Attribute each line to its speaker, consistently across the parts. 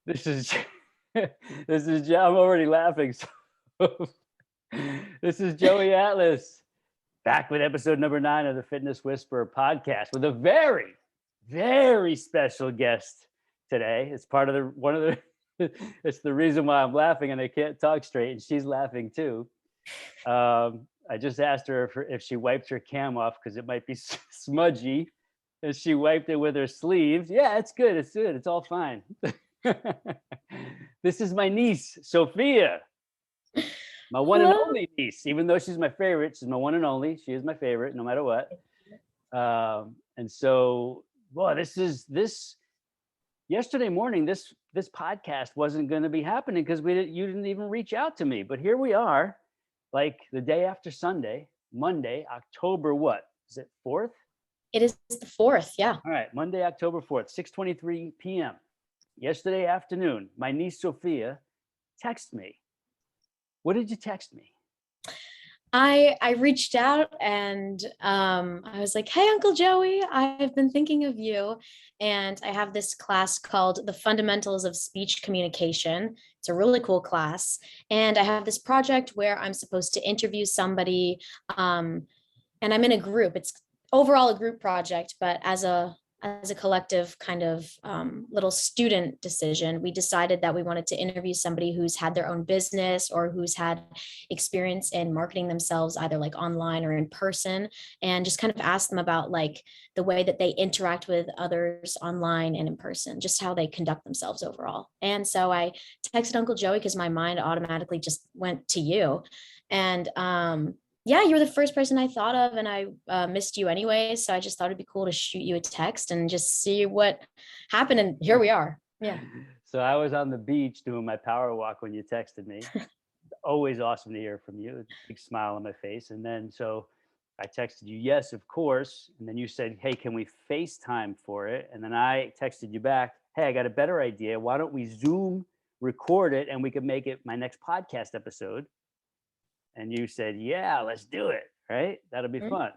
Speaker 1: This is this is I'm already laughing. So this is Joey Atlas back with episode number 9 of the Fitness Whisperer podcast with a very, very special guest today. It's part of it's the reason why I'm laughing and I can't talk straight, and she's laughing too. I just asked her if she wiped her cam off because it might be smudgy, and she wiped it with her sleeve. Yeah, it's good. It's good. It's all fine. This is my niece, Sophia, my one and only niece. Even though she's my favorite, she's my one and only. She is my favorite, no matter what. And so, well, this. Yesterday morning, this podcast wasn't going to be happening because you didn't even reach out to me. But here we are, like the day after Sunday, Monday, October what? Is it 4th?
Speaker 2: It is the 4th, yeah.
Speaker 1: All right, Monday, October 4th, 6:23 p.m. Yesterday afternoon, my niece Sophia texted me. What did you text me?
Speaker 2: I reached out and I was like, hey, Uncle Joey, I've been thinking of you. And I have this class called The Fundamentals of Speech Communication. It's a really cool class. And I have this project where I'm supposed to interview somebody. And I'm in a group. It's overall a group project, but as a collective kind of little student decision, we decided that we wanted to interview somebody who's had their own business or who's had experience in marketing themselves either like online or in person, and just kind of ask them about like the way that they interact with others online and in person, just how they conduct themselves overall. And so I texted Uncle Joey because my mind automatically just went to you. And yeah, you were the first person I thought of, and I missed you anyway. So I just thought it'd be cool to shoot you a text and just see what happened. And here we are. Yeah.
Speaker 1: So I was on the beach doing my power walk when you texted me. Always awesome to hear from you. Big smile on my face. And then so I texted you, yes, of course. And then you said, hey, can we FaceTime for it? And then I texted you back, hey, I got a better idea. Why don't we Zoom record it and we could make it my next podcast episode? And you said, yeah, let's do it. Right? That'll be fun.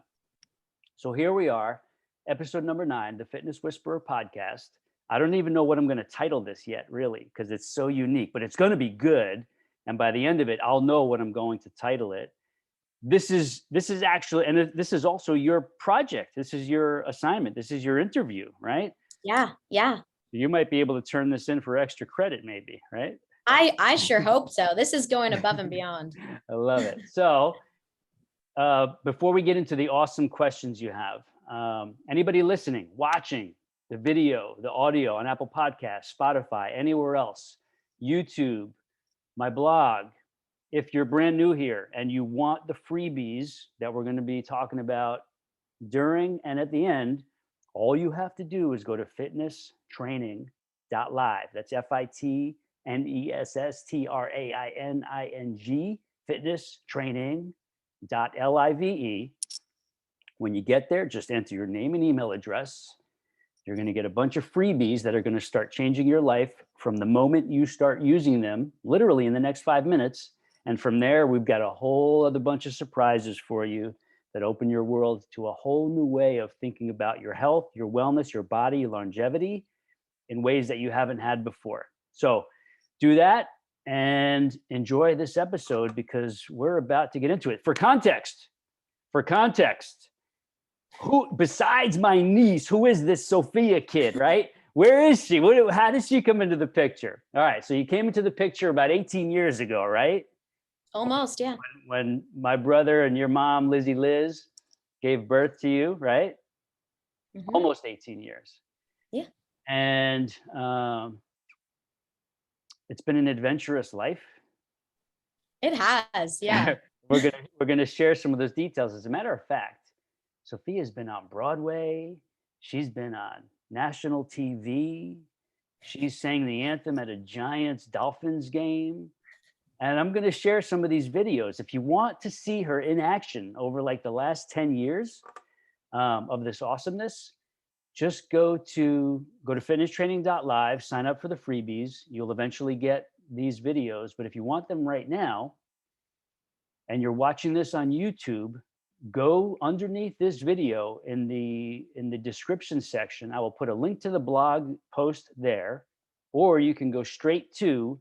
Speaker 1: So here we are, episode number 9, the Fitness Whisperer podcast. I don't even know what I'm going to title this yet, really, because it's so unique, but it's going to be good. And by the end of it, I'll know what I'm going to title it. This is actually, and this is also your project. This is your assignment. This is your interview, right?
Speaker 2: Yeah.
Speaker 1: You might be able to turn this in for extra credit, maybe, right?
Speaker 2: I sure hope so. This is going above and beyond.
Speaker 1: I love it. So before we get into the awesome questions you have, anybody listening, watching the video, the audio on Apple Podcasts, Spotify, anywhere else, YouTube, my blog, if you're brand new here and you want the freebies that we're going to be talking about during and at the end, all you have to do is go to fitnesstraining.live. That's FITNESSTRAINING, fitnesstraining.live. When you get there, just enter your name and email address. You're going to get a bunch of freebies that are going to start changing your life from the moment you start using them, literally in the next 5 minutes. And from there, we've got a whole other bunch of surprises for you that open your world to a whole new way of thinking about your health, your wellness, your body, your longevity in ways that you haven't had before. So do that and enjoy this episode because we're about to get into it. For context, who besides my niece, who is this Sophia kid, right? Where is she? How did she come into the picture? All right, so you came into the picture about 18 years ago, right?
Speaker 2: Almost, yeah.
Speaker 1: When my brother and your mom, Lizzie Liz, gave birth to you, right? Mm-hmm. Almost 18 years.
Speaker 2: Yeah.
Speaker 1: And it's been an adventurous life.
Speaker 2: It has, yeah.
Speaker 1: We're gonna share some of those details. As a matter of fact, Sophia's been on Broadway. She's been on national TV. She sang the anthem at a Giants Dolphins game. And I'm going to share some of these videos. If you want to see her in action over like the last 10 years of this awesomeness, just go to fitnesstraining.live, sign up for the freebies. You'll eventually get these videos. But if you want them right now and you're watching this on YouTube, go underneath this video in the description section. I will put a link to the blog post there. or you can go straight to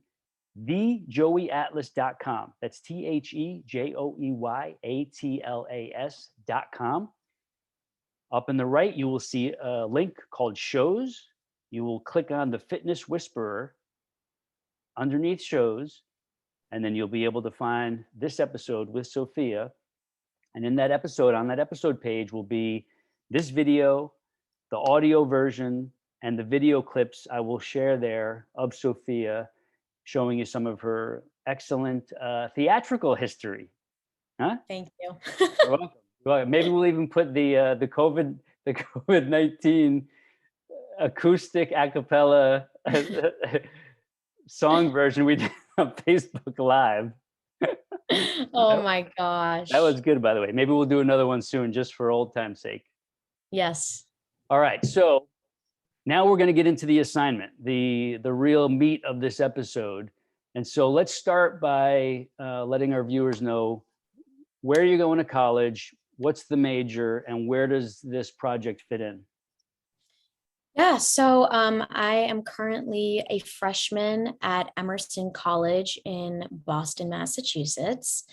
Speaker 1: thejoeyatlas.com. That's TheJoeyAtlas.com. Up in the right, you will see a link called Shows. You will click on the Fitness Whisperer underneath Shows, and then you'll be able to find this episode with Sophia. And in that episode, on that episode page, will be this video, the audio version, and the video clips I will share there of Sophia, showing you some of her excellent theatrical history. Huh?
Speaker 2: Thank you.
Speaker 1: You're welcome. Well, maybe we'll even put the COVID-19 acoustic a cappella song version we did on Facebook Live.
Speaker 2: Oh my gosh.
Speaker 1: That was good, by the way. Maybe we'll do another one soon, just for old time's sake.
Speaker 2: Yes.
Speaker 1: All right. So now we're going to get into the assignment, the real meat of this episode. And so let's start by letting our viewers know where you're going to college, what's the major, and where does this project fit in?
Speaker 2: Yeah, so I am currently a freshman at Emerson College in Boston, Massachusetts.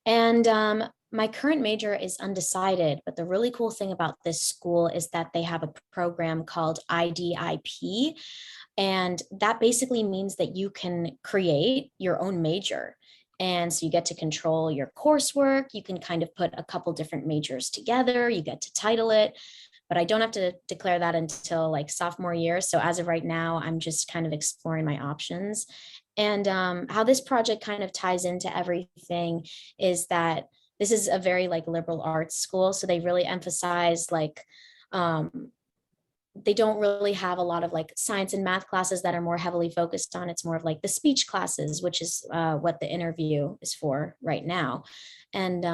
Speaker 2: And my current major is undecided, but the really cool thing about this school is that they have a program called IDIP. And that basically means that you can create your own major. And so you get to control your coursework. You can kind of put a couple different majors together. You get to title it, but I don't have to declare that until like sophomore year. So as of right now, I'm just kind of exploring my options. And how this project kind of ties into everything is that this is a very like liberal arts school. So they really emphasize like, they don't really have a lot of like science and math classes that are more heavily focused on. It's more of like the speech classes, which is what the interview is for right now. And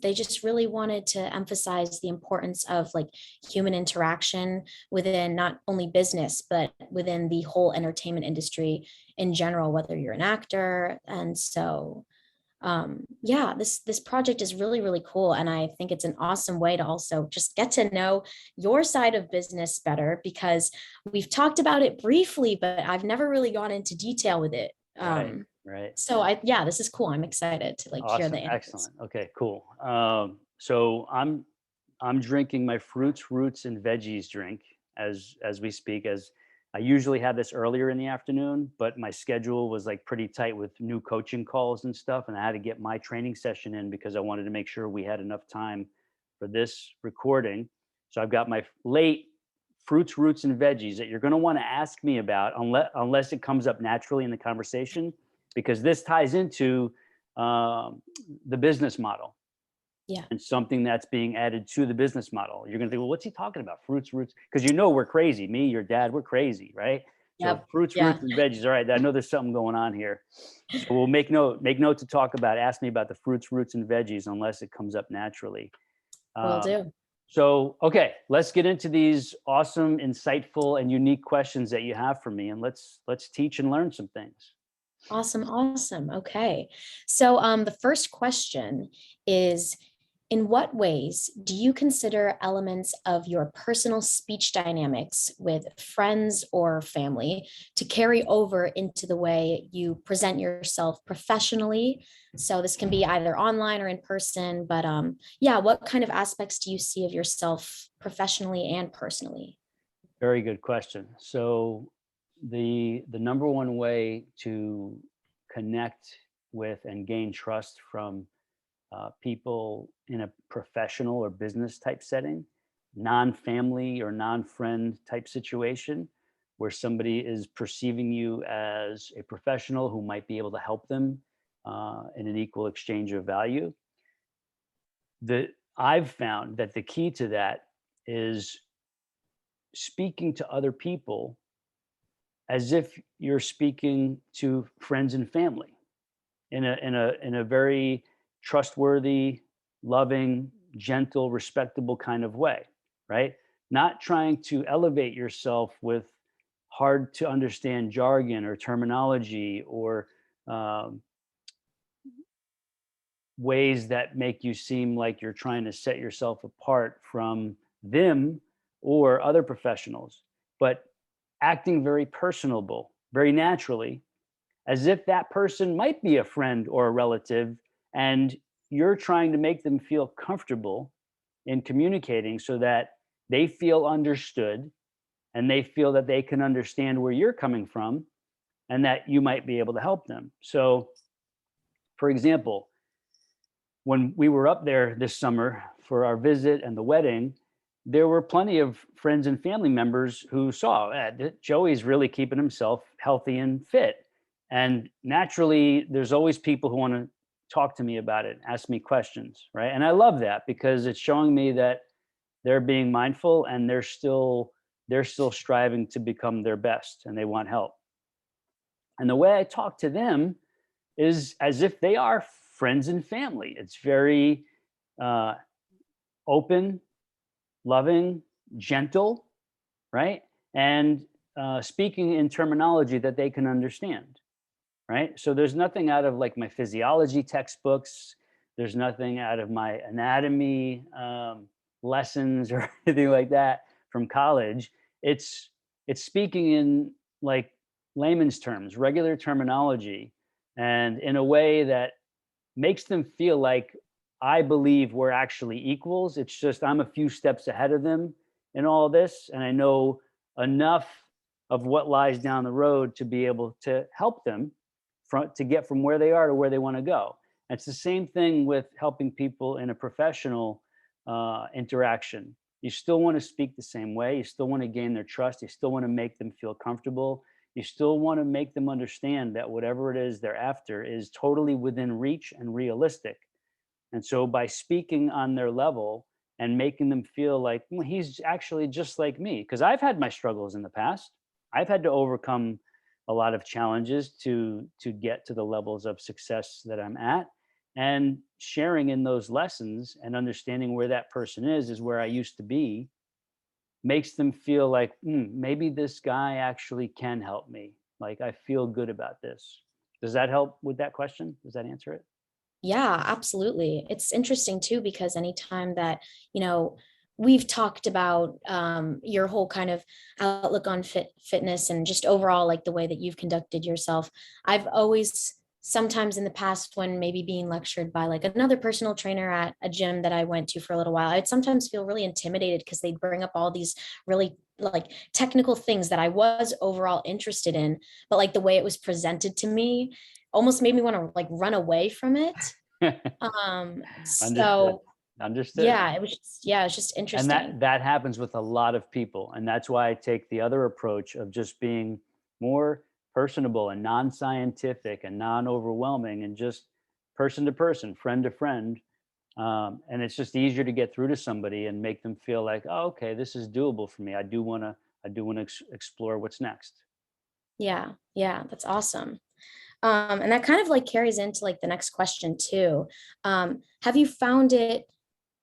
Speaker 2: they just really wanted to emphasize the importance of like human interaction within not only business, but within the whole entertainment industry in general, whether you're an actor. And so yeah, this project is really, really cool. And I think it's an awesome way to also just get to know your side of business better, because we've talked about it briefly, but I've never really gone into detail with it.
Speaker 1: Right.
Speaker 2: So yeah, this is cool. I'm excited to like hear the
Speaker 1: Awesome.
Speaker 2: answers.
Speaker 1: Excellent. Okay, cool. So I'm drinking my fruits, roots, and veggies drink as we speak. As I usually have this earlier in the afternoon, but my schedule was like pretty tight with new coaching calls and stuff, and I had to get my training session in because I wanted to make sure we had enough time for this recording. So I've got my late fruits, roots, and veggies that you're going to want to ask me about, unless it comes up naturally in the conversation, because this ties into the business model.
Speaker 2: Yeah.
Speaker 1: And something that's being added to the business model. You're going to think, well, what's he talking about? Fruits, roots. Because you know we're crazy. Me, your dad, we're crazy, right? So
Speaker 2: Yep.
Speaker 1: fruits,
Speaker 2: Yeah.
Speaker 1: roots, and veggies. All right, I know there's something going on here. So we'll make note to talk about. Ask me about the fruits, roots, and veggies, unless it comes up naturally.
Speaker 2: Will do.
Speaker 1: So, okay, let's get into these awesome, insightful, and unique questions that you have for me, and let's teach and learn some things.
Speaker 2: Awesome. Okay. So the first question is, in what ways do you consider elements of your personal speech dynamics with friends or family to carry over into the way you present yourself professionally? So this can be either online or in person, but yeah, what kind of aspects do you see of yourself professionally and personally?
Speaker 1: Very good question. So the number one way to connect with and gain trust from people in a professional or business type setting, non-family or non-friend type situation, where somebody is perceiving you as a professional who might be able to help them in an equal exchange of value. I've found that the key to that is speaking to other people as if you're speaking to friends and family in a very trustworthy, loving, gentle, respectable kind of way, right? Not trying to elevate yourself with hard to understand jargon or terminology or ways that make you seem like you're trying to set yourself apart from them or other professionals, but acting very personable, very naturally, as if that person might be a friend or a relative, and you're trying to make them feel comfortable in communicating so that they feel understood and they feel that they can understand where you're coming from and that you might be able to help them. So, for example, when we were up there this summer for our visit and the wedding, there were plenty of friends and family members who saw Joey's really keeping himself healthy and fit. And naturally, there's always people who want to talk to me about it, ask me questions, right? And I love that because it's showing me that they're being mindful and they're still striving to become their best and they want help. And the way I talk to them is as if they are friends and family. It's very uh, open, loving, gentle, right? And speaking in terminology that they can understand, right? So there's nothing out of like my physiology textbooks. There's nothing out of my anatomy lessons or anything like that from college. It's it's speaking in like layman's terms, regular terminology, and in a way that makes them feel like I believe we're actually equals. It's just I'm a few steps ahead of them in all this, and I know enough of what lies down the road to be able to help them to get from where they are to where they want to go. And it's the same thing with helping people in a professional interaction. You still want to speak the same way. You still want to gain their trust. You still want to make them feel comfortable. You still want to make them understand that whatever it is they're after is totally within reach and realistic. And so by speaking on their level and making them feel like, "Well, he's actually just like me," because I've had my struggles in the past. I've had to overcome a lot of challenges to get to the levels of success that I'm at. And sharing in those lessons and understanding where that person is where I used to be, makes them feel like, maybe this guy actually can help me. Like I feel good about this. Does that help with that question? Does that answer it?
Speaker 2: Yeah, absolutely. It's interesting too, because anytime that, you know, we've talked about your whole kind of outlook on fitness and just overall like the way that you've conducted yourself, I've always sometimes in the past when maybe being lectured by like another personal trainer at a gym that I went to for a little while, I'd sometimes feel really intimidated because they'd bring up all these really like technical things that I was overall interested in, but like the way it was presented to me almost made me want to like run away from it.
Speaker 1: Understood.
Speaker 2: So
Speaker 1: Understood.
Speaker 2: yeah, it was just
Speaker 1: And
Speaker 2: interesting.
Speaker 1: that happens with a lot of people, and that's why I take the other approach of just being more personable and non-scientific and non-overwhelming and just person to person, friend to friend. And it's just easier to get through to somebody and make them feel like, oh, okay, this is doable for me. I do want to explore what's next.
Speaker 2: Yeah, yeah, that's awesome. And that kind of like carries into like the next question too. Have you found it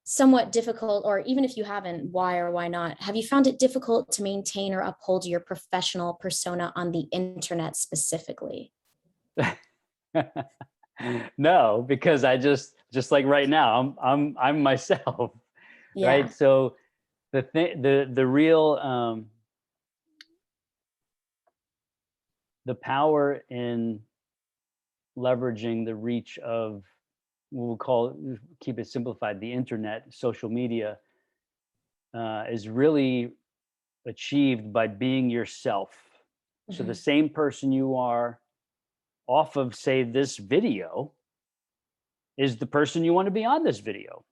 Speaker 2: somewhat difficult, or even if you haven't, why or why not? Have you found it difficult to maintain or uphold your professional persona on the internet specifically?
Speaker 1: No, because I just like right now, I'm myself, right?
Speaker 2: Yeah.
Speaker 1: So the real the power in leveraging the reach of, we'll keep it simplified, the internet, social media, is really achieved by being yourself. So the
Speaker 2: Mhm.
Speaker 1: same person you are off of, say, this video is the person you want to be on this video.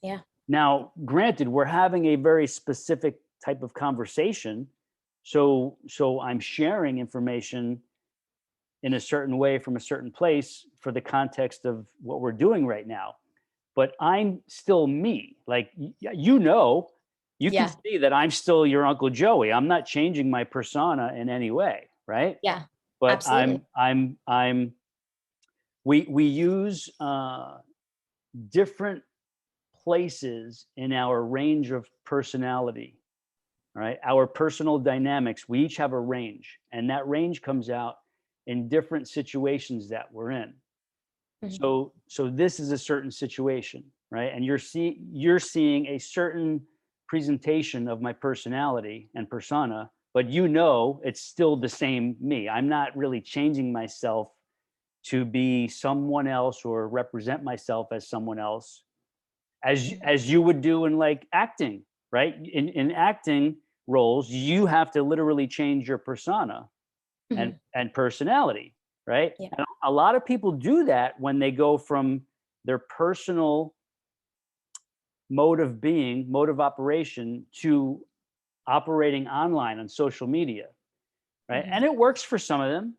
Speaker 2: Yeah.
Speaker 1: Now, granted, we're having a very specific type of conversation. So I'm sharing information in a certain way from a certain place for the context of what we're doing right now. But I'm still me. Like you can
Speaker 2: Yeah.
Speaker 1: see that I'm still your Uncle Joey. I'm not changing my persona in any way, right?
Speaker 2: Yeah.
Speaker 1: But
Speaker 2: Absolutely.
Speaker 1: we use different places in our range of personality, right? Our personal dynamics, we each have a range, and that range comes out in different situations that we're in.
Speaker 2: Mhm.
Speaker 1: So this is a certain situation, right? And you're seeing a certain presentation of my personality and persona but it's still the same me. I'm not really changing myself to be someone else or represent myself as someone else, as you would do in like acting, right? In acting roles, you have to literally change your persona and personality, right?
Speaker 2: Yeah.
Speaker 1: And a lot of people do that when they go from their personal mode of operation to operating online on social media, right? And it works for some of them.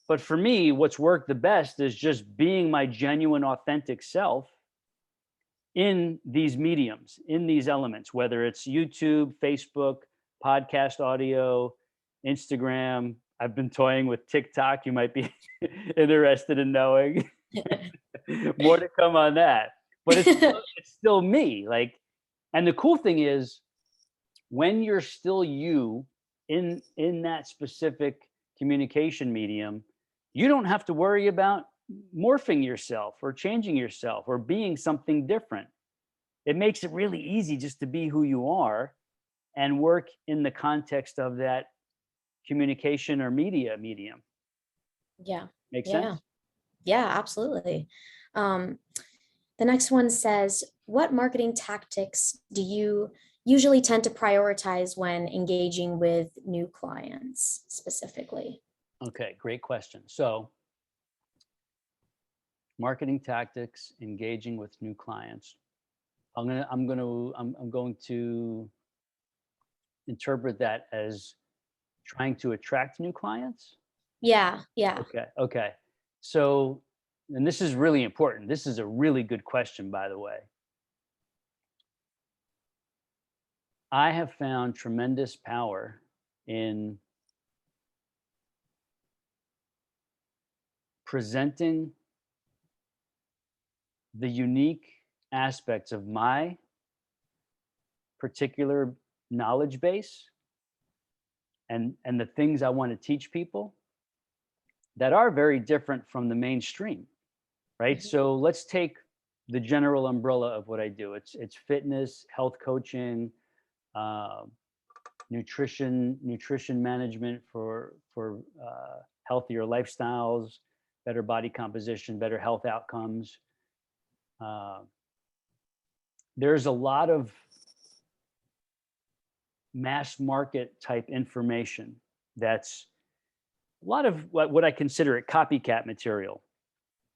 Speaker 1: But for me, what's worked the best is just being my genuine, authentic self in these mediums, in these elements, whether it's YouTube, Facebook, podcast audio, Instagram. I've been toying with TikTok. You might be interested in knowing. More to come on that. But it's still me. Like, and the cool thing is, when you're still you in that specific communication medium, you don't have to worry about morphing yourself or changing yourself or being something different. It makes it really easy just to be who you are and work in the context of that communication or media medium.
Speaker 2: Yeah.
Speaker 1: Make
Speaker 2: Yeah.
Speaker 1: sense?
Speaker 2: Yeah, absolutely. The next one says, what marketing tactics do you usually tend to prioritize when engaging with new clients specifically?
Speaker 1: Okay, great question. So, marketing tactics, engaging with new clients. I'm going to interpret that as trying to attract new clients.
Speaker 2: Yeah, yeah.
Speaker 1: Okay. So, and this is really important. This is a really good question, by the way. I have found tremendous power in presenting the unique aspects of my particular knowledge base and the things I want to teach people that are very different from the mainstream, right? So let's take the general umbrella of what I do. It's fitness, health coaching, uh, nutrition management for healthier lifestyles, better body composition, better health outcomes. There's a lot of mass market type information that's a lot of what I consider it copycat material.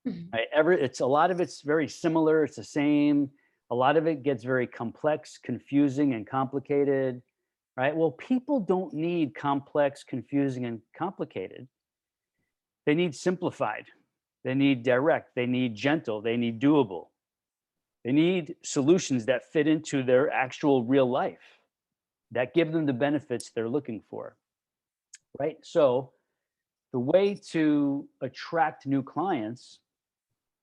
Speaker 1: Right? It's a lot of it's very similar. It's the same. A lot of it gets very complex, confusing, and complicated. Right? Well, people don't need complex, confusing, and complicated. They need simplified. They need direct. They need gentle. They need doable. They need solutions that fit into their actual real life, that give them the benefits they're looking for. Right? So the way to attract new clients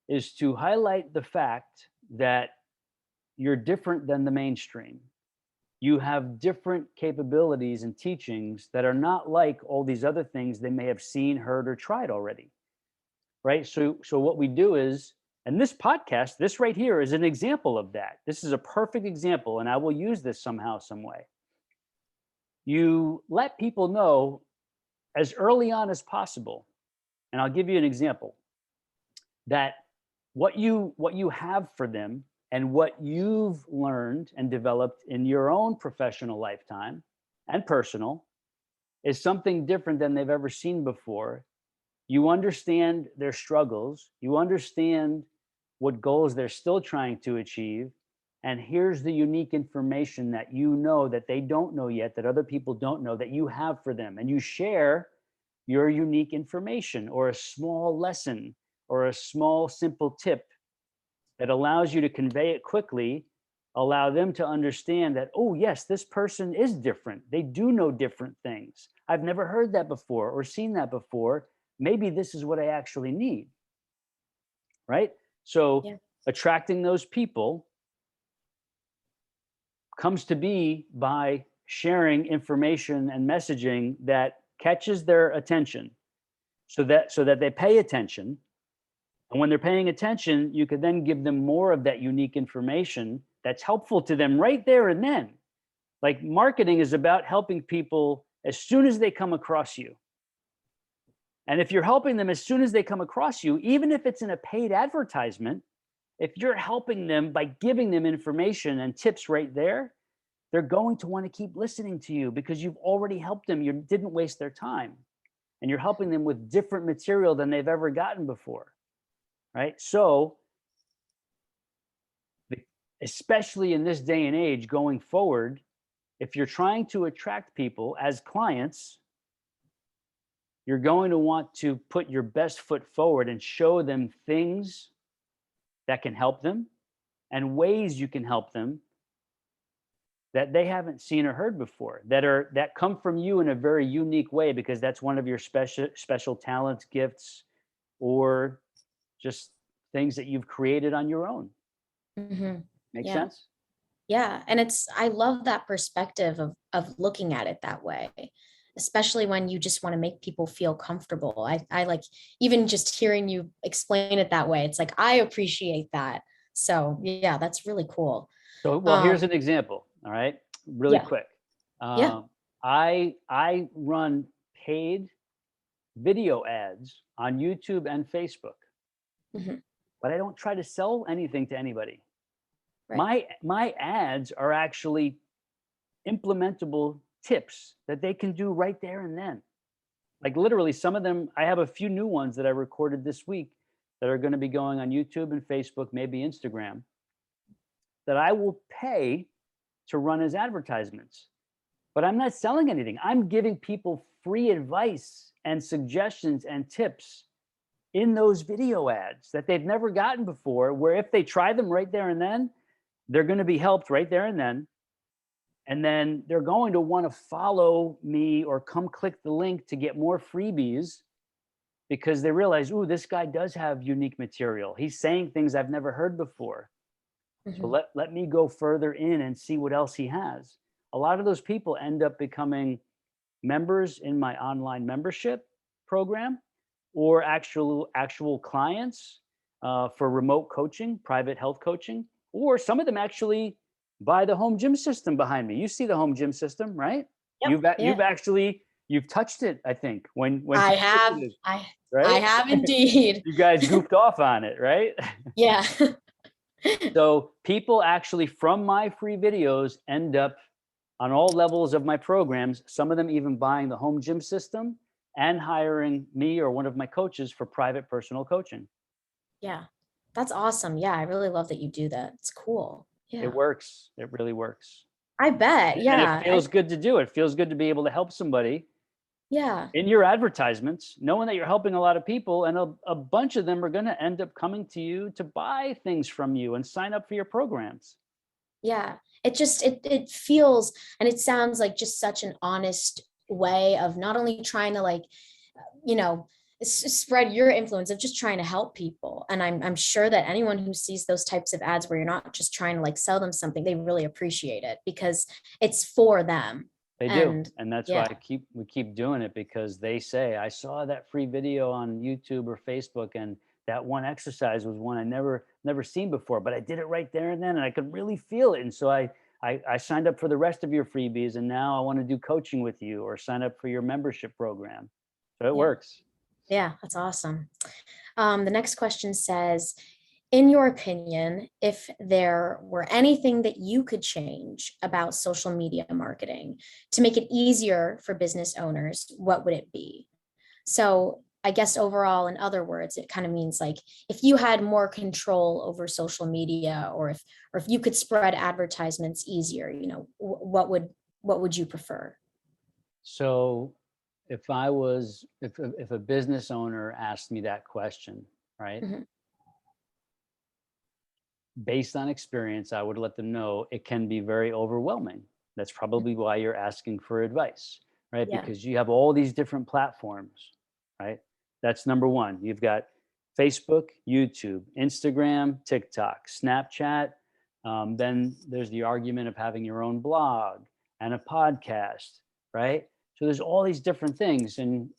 Speaker 1: is to highlight the fact that you're different than the mainstream. You have different capabilities and teachings that are not like all these other things they may have seen, heard, or tried already. Right? So what we do is, and this podcast, this right here is an example of that. This is a perfect example, and I will use this somehow, some way. You let people know as early on as possible, and I'll give you an example, that what you have for them and what you've learned and developed in your own professional lifetime and personal is something different than they've ever seen before. You understand their struggles, you understand what goals they're still trying to achieve, and here's the unique information that you know that they don't know yet, that other people don't know, that you have for them, and you share your unique information or a small lesson or a small simple tip that allows you to convey it quickly, allow them to understand that, oh yes, this person is different. They do know different things. I've never heard that before or seen that before. Maybe this is what I actually need. Right? So attracting those people comes to be by sharing information and messaging that catches their attention so that they pay attention. And when they're paying attention, you could then give them more of that unique information that's helpful to them right there and then. Like, marketing is about helping people as soon as they come across you. And if you're helping them as soon as they come across you, even if it's in a paid advertisement, if you're helping them by giving them information and tips right there, they're going to want to keep listening to you because you've already helped them. You didn't waste their time. And you're helping them with different material than they've ever gotten before. Right? So, especially in this day and age going forward, if you're trying to attract people as clients, you're going to want to put your best foot forward and show them things that can help them and ways you can help them that they haven't seen or heard before, that come from you in a very unique way, because that's one of your special talents, gifts, or just things that you've created on your own. Make
Speaker 2: Yeah.
Speaker 1: sense?
Speaker 2: Yeah. And I love that perspective of looking at it that way, especially when you just want to make people feel comfortable. I like, even just hearing you explain it that way, it's like, I appreciate that. So yeah, that's really cool.
Speaker 1: So, well, here's an example. All right, really
Speaker 2: Yeah.
Speaker 1: quick.
Speaker 2: Yeah.
Speaker 1: I run paid video ads on YouTube and Facebook, but I don't try to sell anything to anybody.
Speaker 2: Right.
Speaker 1: My ads are actually implementable tips that they can do right there and then. Like literally, some of them, I have a few new ones that I recorded this week that are going to be going on YouTube and Facebook, maybe Instagram, that I will pay to run as advertisements. But I'm not selling anything. I'm giving people free advice and suggestions and tips in those video ads that they've never gotten before, where if they try them right there and then, they're going to be helped right there and then. And then they're going to want to follow me or come click the link to get more freebies, because they realize, ooh, this guy does have unique material. He's saying things I've never heard before. So let me go further in and see what else he has. A lot of those people end up becoming members in my online membership program, or actual clients for remote coaching, private health coaching, or some of them actually buy the home gym system behind me. You see the home gym system, right?
Speaker 2: Yep.
Speaker 1: You've touched it, I think, when
Speaker 2: I have.
Speaker 1: right?
Speaker 2: I have indeed.
Speaker 1: You guys goofed off on it, right?
Speaker 2: Yeah.
Speaker 1: So people actually from my free videos end up on all levels of my programs, some of them even buying the home gym system and hiring me or one of my coaches for private personal coaching.
Speaker 2: Yeah. That's awesome. Yeah. I really love that you do that. It's cool. Yeah.
Speaker 1: It works. It really works.
Speaker 2: I bet.
Speaker 1: And
Speaker 2: Yeah.
Speaker 1: it feels good to do. It feels good to be able to help somebody
Speaker 2: Yeah.
Speaker 1: in your advertisements, knowing that you're helping a lot of people, and a bunch of them are going to end up coming to you to buy things from you and sign up for your programs.
Speaker 2: Yeah. It feels, and it sounds like just such an honest way of not only trying to, like, you know, spread your influence, of just trying to help people. And I'm sure that anyone who sees those types of ads where you're not just trying to like sell them something, they really appreciate it because it's for them.
Speaker 1: They do. And that's why we keep doing it, because they say, I saw that free video on YouTube or Facebook, and that one exercise was one I never seen before, but I did it right there and then, and I could really feel it. And so I signed up for the rest of your freebies, and now I want to do coaching with you or sign up for your membership program. So it works.
Speaker 2: Yeah, that's awesome. The next question says, in your opinion, if there were anything that you could change about social media marketing to make it easier for business owners, what would it be? So I guess overall, in other words, it kind of means like if you had more control over social media, or if you could spread advertisements easier, what would you prefer?
Speaker 1: So if a business owner asked me that question, right? Based on experience, I would let them know it can be very overwhelming. That's probably why you're asking for advice, right?
Speaker 2: Yeah.
Speaker 1: Because you have all these different platforms, right? That's number one. You've got Facebook, YouTube, Instagram, TikTok, Snapchat. Then there's the argument of having your own blog and a podcast, right? So there's all these different things. And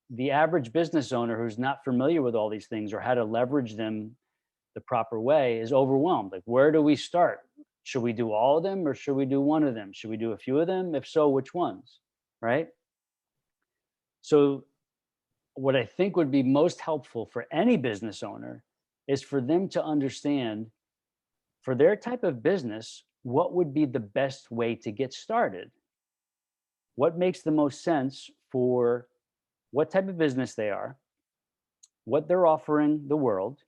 Speaker 1: the average business owner who's not familiar with all these things or how to leverage them the proper way is overwhelmed. Like, where do we start? Should we do all of them, or should we do one of them? Should we do a few of them? If so, which ones? Right? So what I think would be most helpful for any business owner is for them to understand, for their type of business, what would be the best way to get started? What makes the most sense for what type of business they are, what they're offering the world,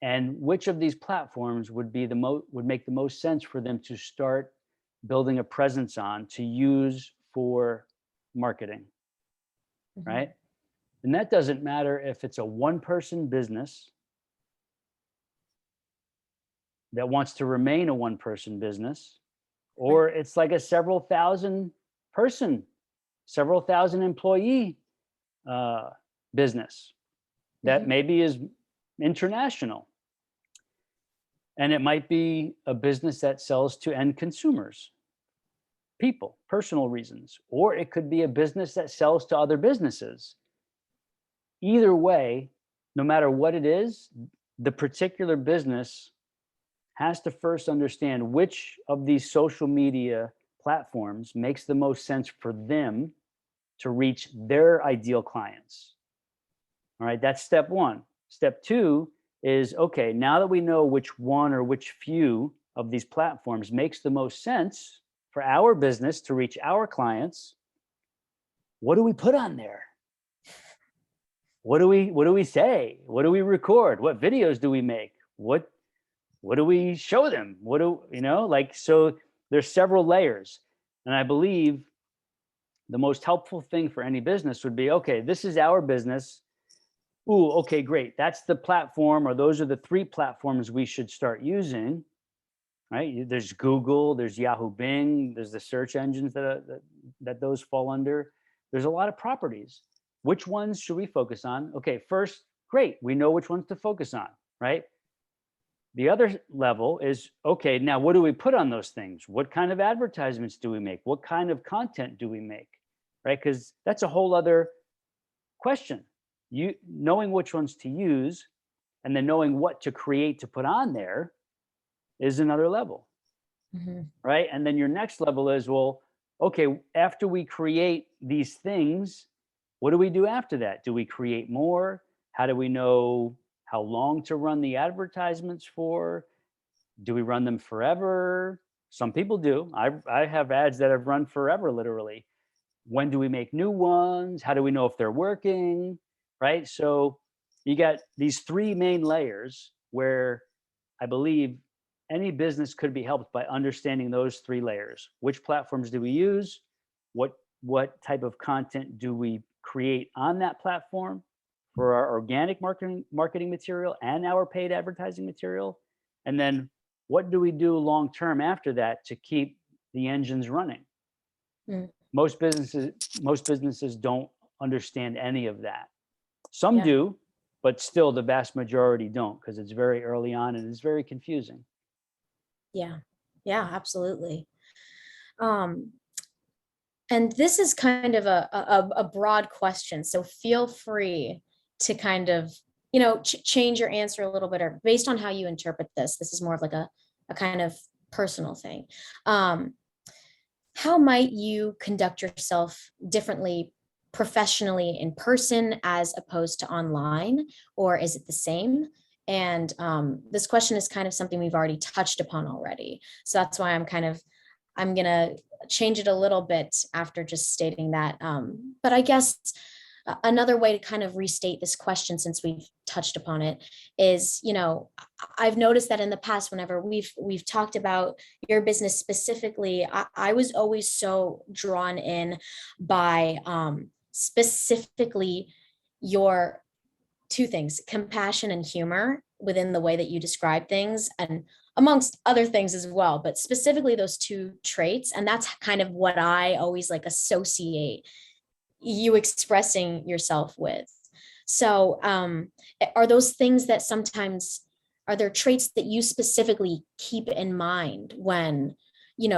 Speaker 1: and which of these platforms would be would make the most sense for them to start building a presence on, to use for marketing, right? And that doesn't matter if it's a one-person business that wants to remain a one-person business, or it's like a several thousand employee business that maybe is international. And it might be a business that sells to end consumers, people, personal reasons, or it could be a business that sells to other businesses. Either way, no matter what it is, the particular business has to first understand which of these social media platforms makes the most sense for them to reach their ideal clients. All right, that's step one. Step two is, okay, now that we know which one or which few of these platforms makes the most sense for our business to reach our clients, what do we put on there? What do we say? What do we record? What videos do we make? What do we show them? What do you know? Like, so there's several layers. And I believe the most helpful thing for any business would be, okay, this is our business. Ooh, okay, great. That's the platform, or those are the 3 platforms we should start using, right? There's Google, there's Yahoo, Bing, there's the search engines that those fall under. There's a lot of properties. Which ones should we focus on? Okay, first, great. We know which ones to focus on, right? The other level is, okay, now what do we put on those things? What kind of advertisements do we make? What kind of content do we make, right? Because that's a whole other question. You knowing which ones to use and then knowing what to create to put on there is another level, right? And then your next level is, well, okay, after we create these things, what do we do after that? Do we create more? How do we know how long to run the advertisements for? Do we run them forever? Some people do. I have ads that have run forever, literally. When do we make new ones? How do we know if they're working? Right? So you got these 3 main layers where I believe any business could be helped by understanding those 3 layers. Which platforms do we use? What type of content do we create on that platform for our organic marketing material and our paid advertising material? And then what do we do long term after that to keep the engines running? Most businesses don't understand any of that. Some do, but still the vast majority don't, because it's very early on and it's very confusing.
Speaker 2: Yeah, absolutely. And this is kind of a broad question, so feel free to kind of, change your answer a little bit, or based on how you interpret this. This is more of like a kind of personal thing. How might you conduct yourself differently professionally in person as opposed to online, or is it the same? And this question is kind of something we've already touched upon already. So that's why I'm going to change it a little bit after just stating that. But I guess another way to kind of restate this question, since we've touched upon it, is, I've noticed that in the past, whenever we've talked about your business specifically, I was always so drawn in by specifically your 2 things, compassion and humor within the way that you describe things, and amongst other things as well, but specifically those 2 traits. And that's kind of what I always like associate you expressing yourself with. So are those things that sometimes, are there traits that you specifically keep in mind when,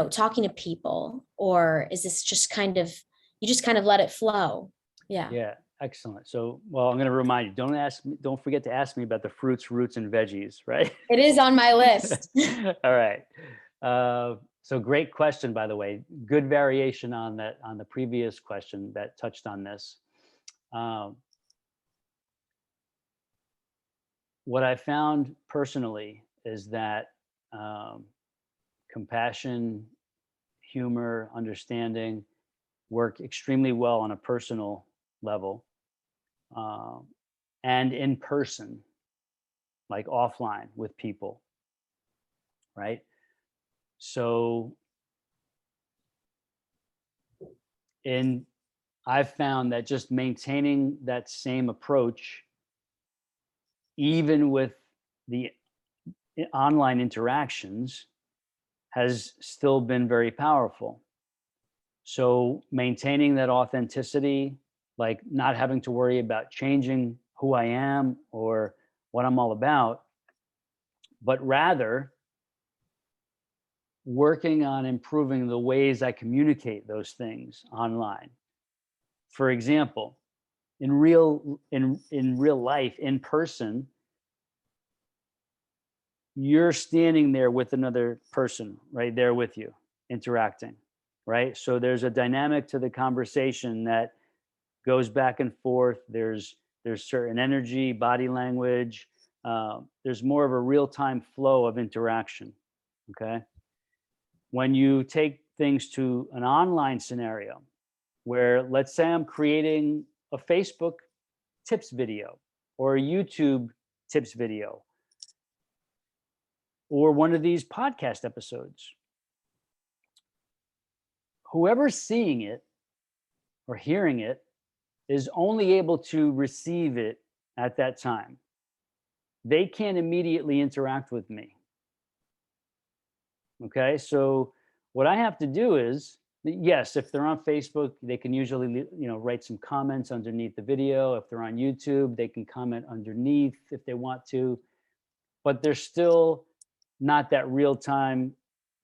Speaker 2: talking to people, or is this just kind of, you just kind of let it flow?
Speaker 1: Yeah, excellent. So, well, I'm going to remind you, don't forget to ask me about the fruits, roots, and veggies, right?
Speaker 2: It is on my list.
Speaker 1: All right. So great question, by the way. Good variation on that, on the previous question that touched on this. Um, what I found personally is that um, compassion, humor, understanding work extremely well on a personal level, um, and in person, like offline with people, right? So, in I've found that just maintaining that same approach, even with the online interactions, has still been very powerful. So maintaining that authenticity, like not having to worry about changing who I am or what I'm all about, but rather working on improving the ways I communicate those things online. For example, in real life, in person, you're standing there with another person right there with you, interacting, right? So there's a dynamic to the conversation that goes back and forth. There's certain energy, body language. There's more of a real time flow of interaction. Okay. When you take things to an online scenario, where let's say I'm creating a Facebook tips video or a YouTube tips video or one of these podcast episodes, whoever's seeing it or hearing it is only able to receive it at that time. They can't immediately interact with me. Okay. So what I have to do is, yes, if they're on Facebook, they can usually, write some comments underneath the video. If they're on YouTube, they can comment underneath if they want to, but there's still not that real time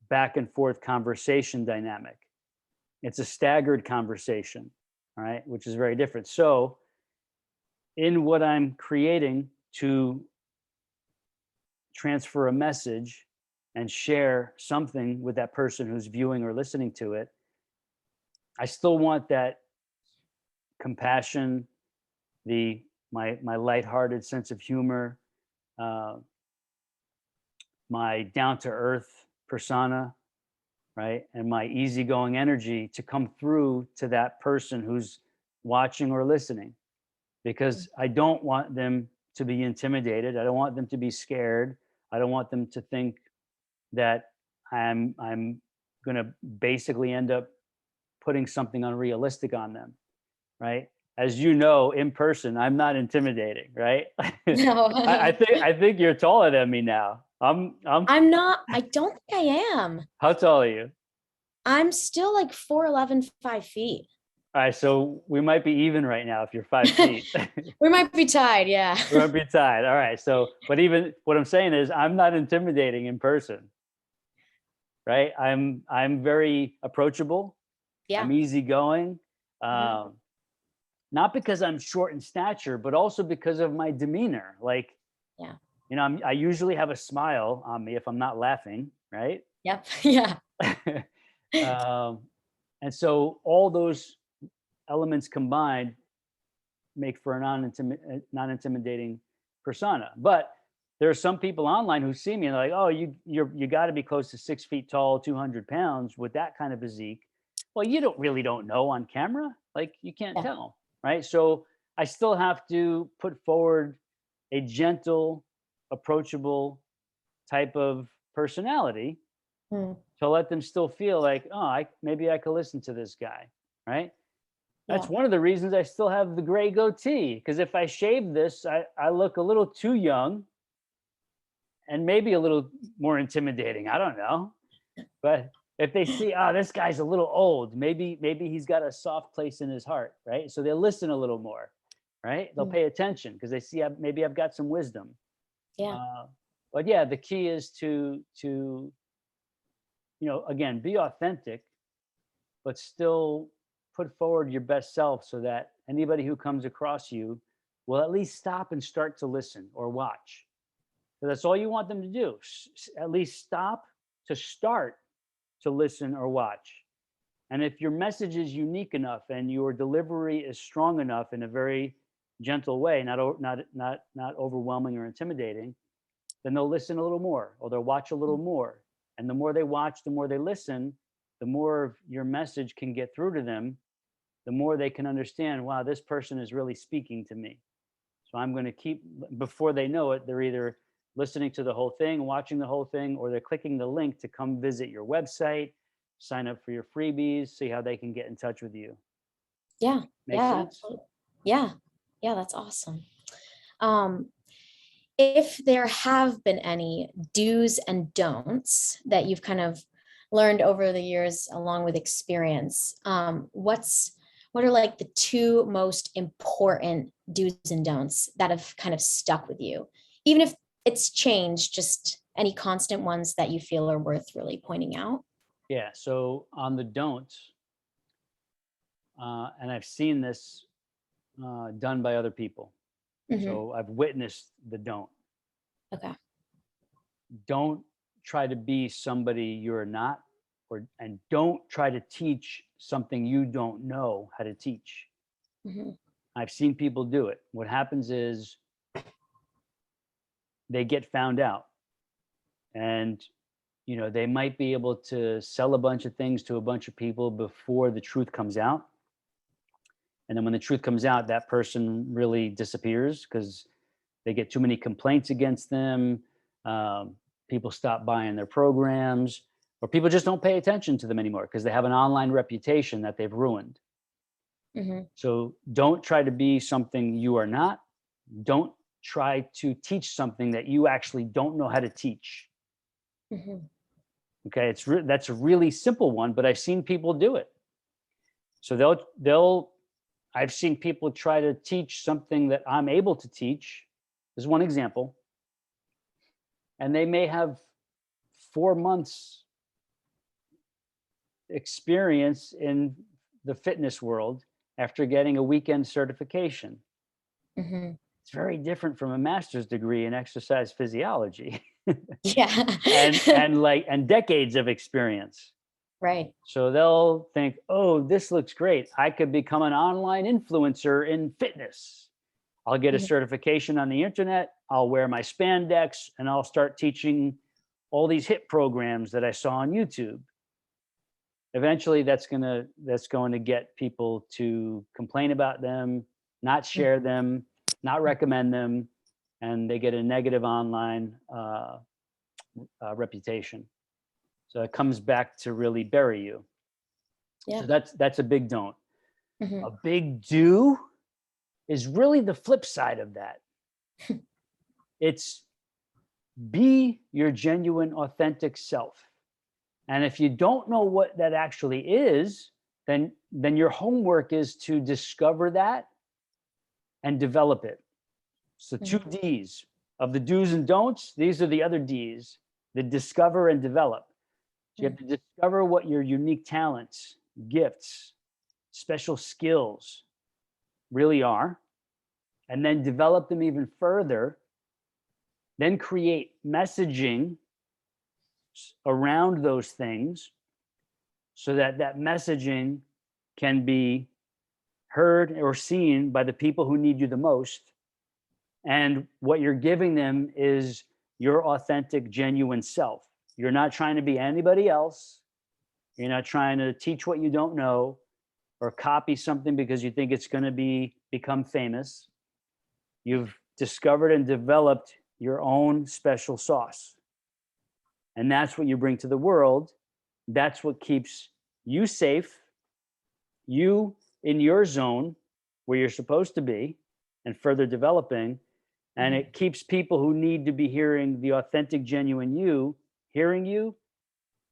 Speaker 1: back and forth conversation dynamic. It's a staggered conversation, all right, which is very different. So in what I'm creating to transfer a message and share something with that person who's viewing or listening to it, I still want that compassion, my lighthearted sense of humor, uh, my down to earth persona, right, and my easygoing energy to come through to that person who's watching or listening, because I don't want them to be intimidated. I don't want them to be scared. I don't want them to think that I'm going to basically end up putting something unrealistic on them, right? As you know, in person, I'm not intimidating, right?
Speaker 2: No.
Speaker 1: I think you're taller than me now.
Speaker 2: I'm not. I don't think I am.
Speaker 1: How tall are you?
Speaker 2: I'm still like 4'11", 5 feet.
Speaker 1: All right, so we might be even right now if you're 5 feet.
Speaker 2: We might be tied, yeah.
Speaker 1: We might be tied. All right. So, but even what I'm saying is, I'm not intimidating in person, right? I'm very approachable.
Speaker 2: Yeah.
Speaker 1: I'm easygoing.
Speaker 2: Mhm.
Speaker 1: Um, Not because I'm short in stature, but also because of my demeanor. Like,
Speaker 2: Yeah.
Speaker 1: I usually have a smile on me if I'm not laughing, right?
Speaker 2: Yep. Yeah.
Speaker 1: um, and so all those elements combined make for a non-intimidating persona. But there are some people online who see me and they're like, "Oh, you got to be close to 6 feet tall, 200 pounds with that kind of physique." Well, you don't know on camera. Like, you can't
Speaker 2: Yeah.
Speaker 1: tell, right? So I still have to put forward a gentle, approachable type of personality
Speaker 2: Mm.
Speaker 1: to let them still feel like, oh, maybe I could listen to this guy, right? That's
Speaker 2: Yeah.
Speaker 1: one of the reasons I still have the gray goatee. Because if I shave this, I look a little too young and maybe a little more intimidating. I don't know. But if they see, oh, this guy's a little old, maybe he's got a soft place in his heart, right? So they'll listen a little more, right? They'll
Speaker 2: Mm.
Speaker 1: pay attention because they see maybe I've got some wisdom.
Speaker 2: Yeah.
Speaker 1: Uh, but yeah, the key is to again, be authentic, but still put forward your best self so that anybody who comes across you will at least stop and start to listen or watch. So that's all you want them to do. At least stop to start to listen or watch. And if your message is unique enough and your delivery is strong enough in a very gentle way, not overwhelming or intimidating, then they'll listen a little more or they'll watch a little more. And the more they watch, the more they listen, the more of your message can get through to them, the more they can understand, wow, this person is really speaking to me. So I'm going to keep, before they know it, they're either listening to the whole thing, watching the whole thing, or they're clicking the link to come visit your website, sign up for your freebies, see how they can get in touch with you.
Speaker 2: Yeah.
Speaker 1: Make
Speaker 2: Yeah.
Speaker 1: sense?
Speaker 2: Absolutely. Yeah. Yeah. That's awesome. Um, if there have been any do's and don'ts that you've kind of learned over the years along with experience, what are like the two most important do's and don'ts that have kind of stuck with you, even if it's changed, just any constant ones that you feel are worth really pointing out?
Speaker 1: Yeah. So on the don'ts, and I've seen this done by other people.
Speaker 2: Hmm.
Speaker 1: So I've witnessed the don't.
Speaker 2: Okay.
Speaker 1: Don't try to be somebody you're not, and don't try to teach something you don't know how to teach.
Speaker 2: Hmm.
Speaker 1: I've seen people do it. What happens is they get found out, and they might be able to sell a bunch of things to a bunch of people before the truth comes out. And then when the truth comes out, that person really disappears because they get too many complaints against them. Um, People stop buying their programs, or people just don't pay attention to them anymore because they have an online reputation that they've ruined.
Speaker 2: Hmm.
Speaker 1: So don't try to be something you are not. Don't try to teach something that you actually don't know how to teach.
Speaker 2: Hmm.
Speaker 1: Okay, that's a really simple one, but I've seen people do it. So they'll I've seen people try to teach something that I'm able to teach. This is one example. And they may have 4 months experience in the fitness world after getting a weekend certification.
Speaker 2: Hmm.
Speaker 1: It's very different from a master's degree in exercise physiology
Speaker 2: Yeah.
Speaker 1: and decades of experience.
Speaker 2: Right.
Speaker 1: So they'll think, oh, this looks great. I could become an online influencer in fitness. I'll get a
Speaker 2: Mhm.
Speaker 1: certification on the internet. I'll wear my spandex and I'll start teaching all these HIIT programs that I saw on YouTube. Eventually that's going to get people to complain about them, not share them, not recommend them, and they get a negative online reputation. So it comes back to really bury you. So
Speaker 2: Yeah.
Speaker 1: that's a big don't.
Speaker 2: Hmm.
Speaker 1: A big do is really the flip side of that. It's be your genuine, authentic self. And if you don't know what that actually is, then your homework is to discover that and develop it. So two
Speaker 2: Hmm.
Speaker 1: D's of the do's and don'ts. These are the other D's: the discover and develop. So you have to discover what your unique talents, gifts, special skills really are, and then develop them even further. Then create messaging around those things so that that messaging can be heard or seen by the people who need you the most. And what you're giving them is your authentic, genuine self. You're not trying to be anybody else. You're not trying to teach what you don't know or copy something because you think it's going to become famous. You've discovered and developed your own special sauce. And that's what you bring to the world. That's what keeps you safe, you in your zone where you're supposed to be and further developing. And
Speaker 2: Hmm.
Speaker 1: it keeps people who need to be hearing the authentic, genuine you, hearing you,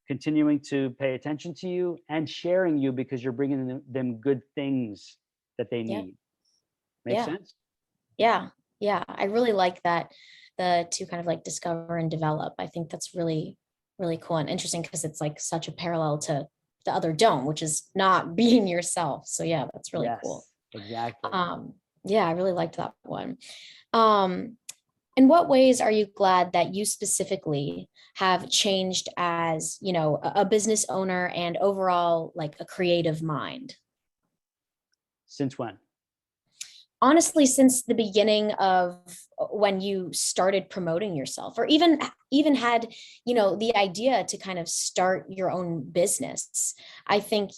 Speaker 1: continuing to pay attention to you, and sharing you because you're bringing them good things that they
Speaker 2: Yeah.
Speaker 1: need. Make
Speaker 2: Yeah.
Speaker 1: sense?
Speaker 2: Yeah. Yeah. I really like that, the to kind of like discover and develop. I think that's really, really cool and interesting because it's like such a parallel to the other don't, which is not being yourself. So yeah, that's really cool.
Speaker 1: Yes, exactly.
Speaker 2: Yeah, I really liked that one. Um, In what ways are you glad that you specifically have changed as, a business owner and overall like a creative mind?
Speaker 1: Since when?
Speaker 2: Honestly, since the beginning of when you started promoting yourself, or even had, the idea to kind of start your own business. I think,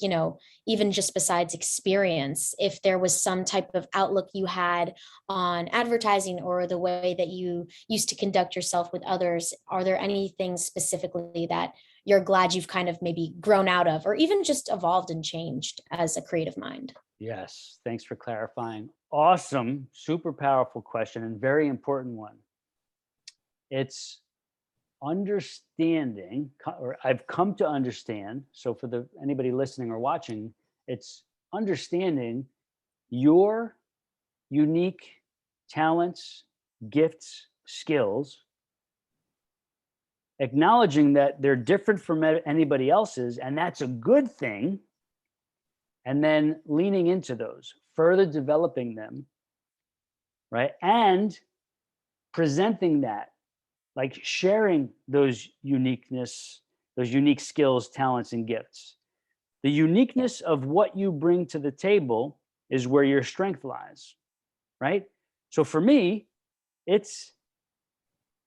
Speaker 2: even just besides experience, if there was some type of outlook you had on advertising or the way that you used to conduct yourself with others, are there anything specifically that you're glad you've kind of maybe grown out of, or even just evolved and changed as a creative mind?
Speaker 1: Yes, thanks for clarifying. Awesome, super powerful question and very important one. It's understanding, or I've come to understand. So for anybody listening or watching, it's understanding your unique talents, gifts, skills, acknowledging that they're different from anybody else's, and that's a good thing. And then leaning into those, further developing them, right? And presenting that, like sharing those uniqueness, those unique skills, talents, and gifts. The uniqueness of what you bring to the table is where your strength lies, right? So for me,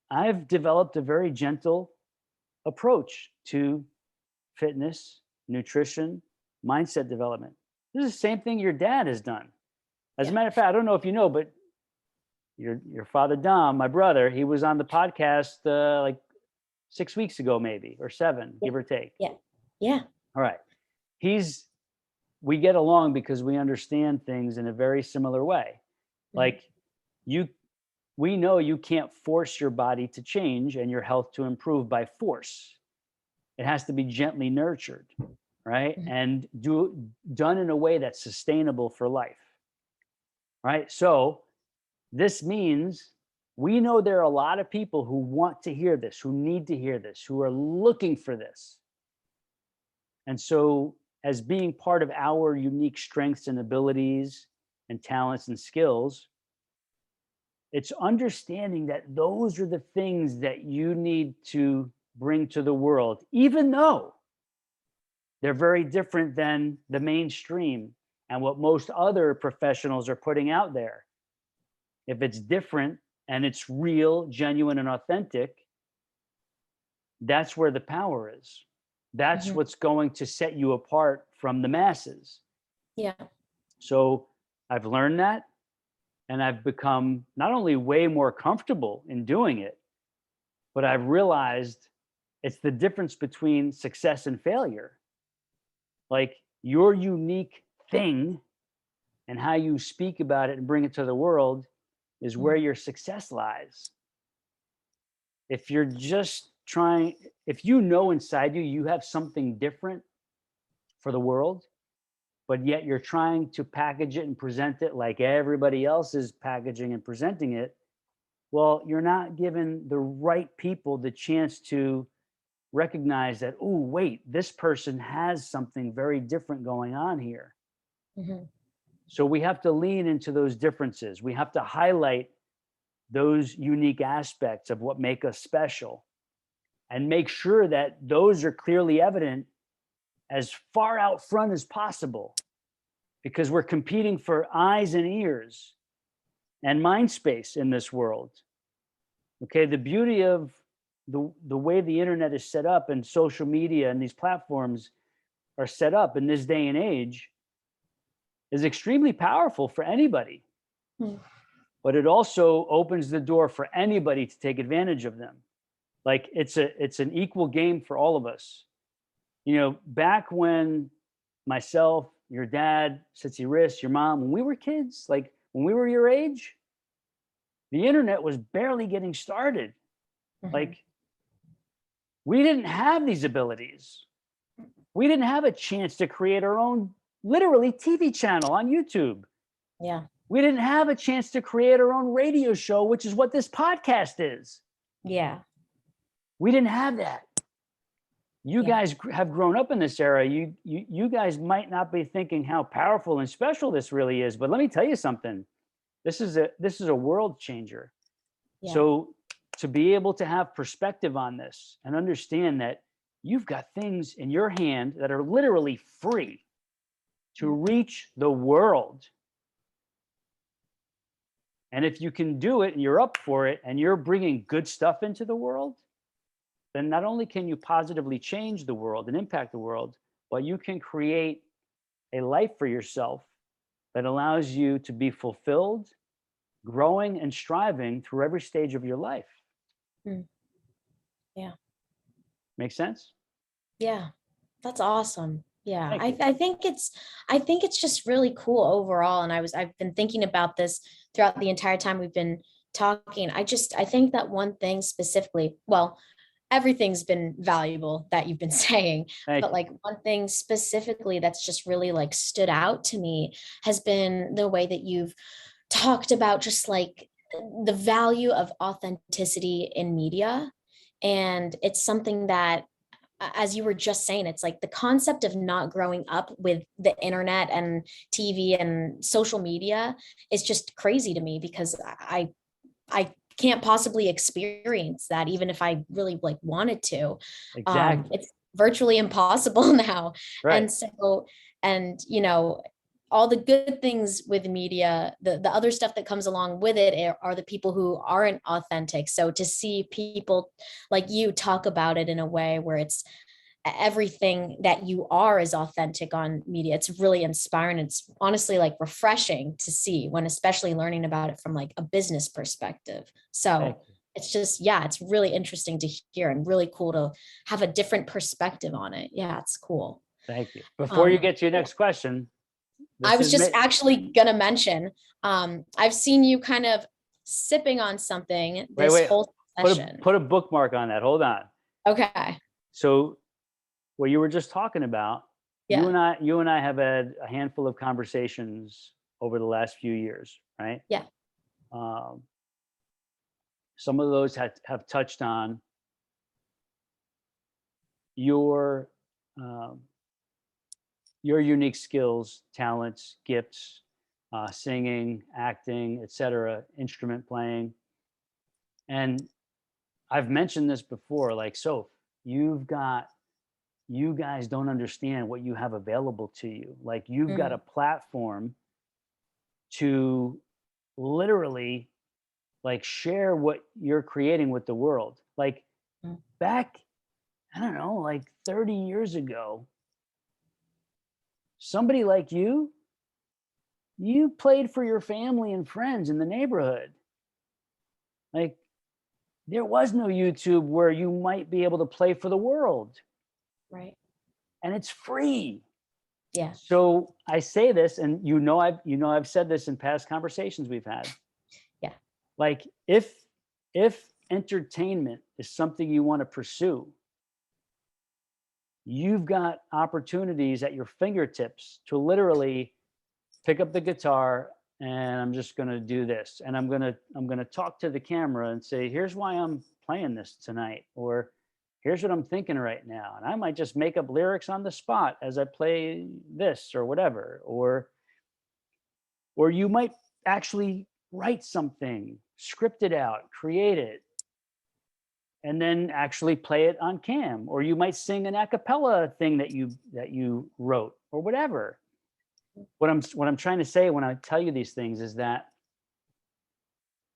Speaker 1: I've developed a very gentle approach to fitness, nutrition, mindset development. This is the same thing your dad has done. As a matter of fact, I don't know if you know, but your father Dom, my brother, he was on the podcast like 6 weeks ago, maybe, or 7,
Speaker 2: Yeah.
Speaker 1: give or take.
Speaker 2: Yeah. Yeah.
Speaker 1: All right. We get along because we understand things in a very similar way. Like we know you can't force your body to change and your health to improve by force. It has to be gently nurtured, right? And done in a way that's sustainable for life, right? So this means we know there are a lot of people who want to hear this, who need to hear this, who are looking for this. And so as being part of our unique strengths and abilities and talents and skills, it's understanding that those are the things that you need to bring to the world, even though they're very different than the mainstream and what most other professionals are putting out there. If it's different and it's real, genuine, and authentic, that's where the power is. That's what's going to set you apart from the masses.
Speaker 2: Yeah.
Speaker 1: So I've learned that, and I've become not only way more comfortable in doing it, but I've realized it's the difference between success and failure. Like your unique thing and how you speak about it and bring it to the world is where your success lies. If you're just trying, if you know inside you, you have something different for the world, but yet you're trying to package it and present it like everybody else is packaging and presenting it, well, you're not giving the right people the chance to recognize that, oh, wait, this person has something very different going on here. So we have to lean into those differences. We have to highlight those unique aspects of what make us special and make sure that those are clearly evident as far out front as possible, because we're competing for eyes and ears and mind space in this world. Okay, the beauty of the way the internet is set up and social media and these platforms are set up in this day and age is extremely powerful for anybody. But it also opens the door for anybody to take advantage of them. Like it's an equal game for all of us. You know, back when myself, your dad, Sitsi Riss, your mom, when we were kids, like when we were your age, the internet was barely getting started. Like we didn't have these abilities. We didn't have a chance to create our own literally TV channel on YouTube.
Speaker 2: Yeah.
Speaker 1: We didn't have a chance to create our own radio show, which is what this podcast is.
Speaker 2: Yeah.
Speaker 1: We didn't have that. You guys have grown up in this era. You guys might not be thinking how powerful and special this really is, but let me tell you something. This is a world changer.
Speaker 2: Yeah.
Speaker 1: So to be able to have perspective on this and understand that you've got things in your hand that are literally free to
Speaker 2: Mm.
Speaker 1: reach the world. And if you can do it and you're up for it and you're bringing good stuff into the world, then not only can you positively change the world and impact the world, but you can create a life for yourself that allows you to be fulfilled, growing and striving through every stage of your life.
Speaker 2: Mm. Yeah.
Speaker 1: Make sense?
Speaker 2: Yeah. That's awesome. Yeah.
Speaker 1: Thank you.
Speaker 2: I think it's just really cool overall. And I've been thinking about this throughout the entire time we've been talking. I think that one thing specifically, well, everything's been valuable that you've been saying,
Speaker 1: Thank
Speaker 2: but
Speaker 1: you.
Speaker 2: like one thing specifically that's just really like stood out to me has been the way that you've talked about just like the value of authenticity in media. And it's something that, as you were just saying, it's like the concept of not growing up with the internet and TV and social media is just crazy to me, because I can't possibly experience that even if I really like wanted to.
Speaker 1: Exactly.
Speaker 2: It's virtually impossible now.
Speaker 1: Right.
Speaker 2: And so, and all the good things with media, the other stuff that comes along with it are the people who aren't authentic. So to see people like you talk about it in a way where it's everything that you are is authentic on media, it's really inspiring. It's honestly like refreshing to see, when especially learning about it from like a business perspective.
Speaker 1: Thank
Speaker 2: So
Speaker 1: you.
Speaker 2: it's just, yeah, it's really interesting to hear and really cool to have a different perspective on it. Yeah, it's cool.
Speaker 1: Thank you. Before you get to your
Speaker 2: Yeah.
Speaker 1: next question,
Speaker 2: I
Speaker 1: this
Speaker 2: was
Speaker 1: is
Speaker 2: just
Speaker 1: me.
Speaker 2: actually gonna mention, I've seen you kind of sipping on something
Speaker 1: Wait,
Speaker 2: this
Speaker 1: wait.
Speaker 2: whole
Speaker 1: Put a
Speaker 2: session.
Speaker 1: put a bookmark on that. Hold on.
Speaker 2: Okay.
Speaker 1: So what you were just talking about,
Speaker 2: Yeah.
Speaker 1: you and I have had a handful of conversations over the last few years, right?
Speaker 2: Yeah.
Speaker 1: Um, some of those have touched on your um, your unique skills, talents, gifts, singing, acting, etc., instrument playing. And I've mentioned this before, like, so you guys don't understand what you have available to you. Like, you've got a
Speaker 2: Mhm.
Speaker 1: platform to literally like share what you're creating with the world. Like
Speaker 2: Mm.
Speaker 1: back, I don't know, like 30 years ago, somebody like you played for your family and friends in the neighborhood. Like there was no YouTube where you might be able to play for the world,
Speaker 2: Right.
Speaker 1: and it's free.
Speaker 2: Yeah.
Speaker 1: So I say this, and I've said this in past conversations we've had.
Speaker 2: Yeah.
Speaker 1: Like if entertainment is something you want to pursue, you've got opportunities at your fingertips to literally pick up the guitar, and I'm just going to do this, and I'm going to talk to the camera and say, here's why I'm playing this tonight, or here's what I'm thinking right now, and I might just make up lyrics on the spot as I play this or whatever, or you might actually write something, script it out, create it, and then actually play it on cam, or you might sing an a cappella thing that you wrote or whatever. What I'm trying to say when I tell you these things is that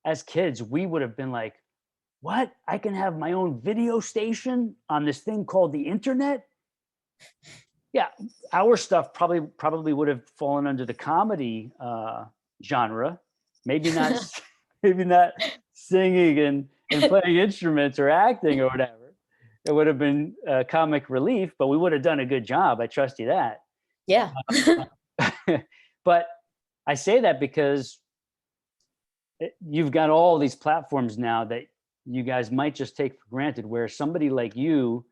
Speaker 1: as kids we would have been like, what, I can have my own video station on this thing called the internet? Yeah, our stuff probably would have fallen under the comedy genre, maybe not maybe not singing and playing instruments or acting or whatever. It would have been comic relief, but we would have done a good job. I trust you that.
Speaker 2: Yeah.
Speaker 1: But I say that because you've got all these platforms now that you guys might just take for granted, where somebody like you've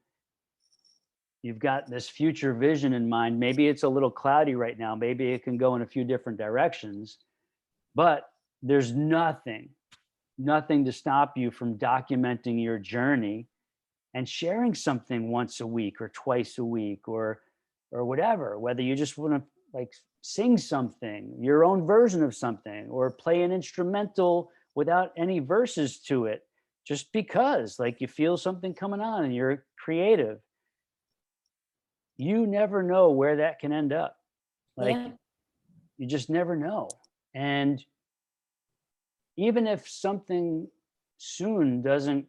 Speaker 1: got this future vision in mind. Maybe it's a little cloudy right now. Maybe it can go in a few different directions, but there's nothing to stop you from documenting your journey and sharing something once a week or twice a week, or whatever, whether you just want to like sing something, your own version of something, or play an instrumental without any verses to it, just because like you feel something coming on and you're creative. You never know where that can end up. Like
Speaker 2: Yeah.
Speaker 1: you just never know. And even if something soon doesn't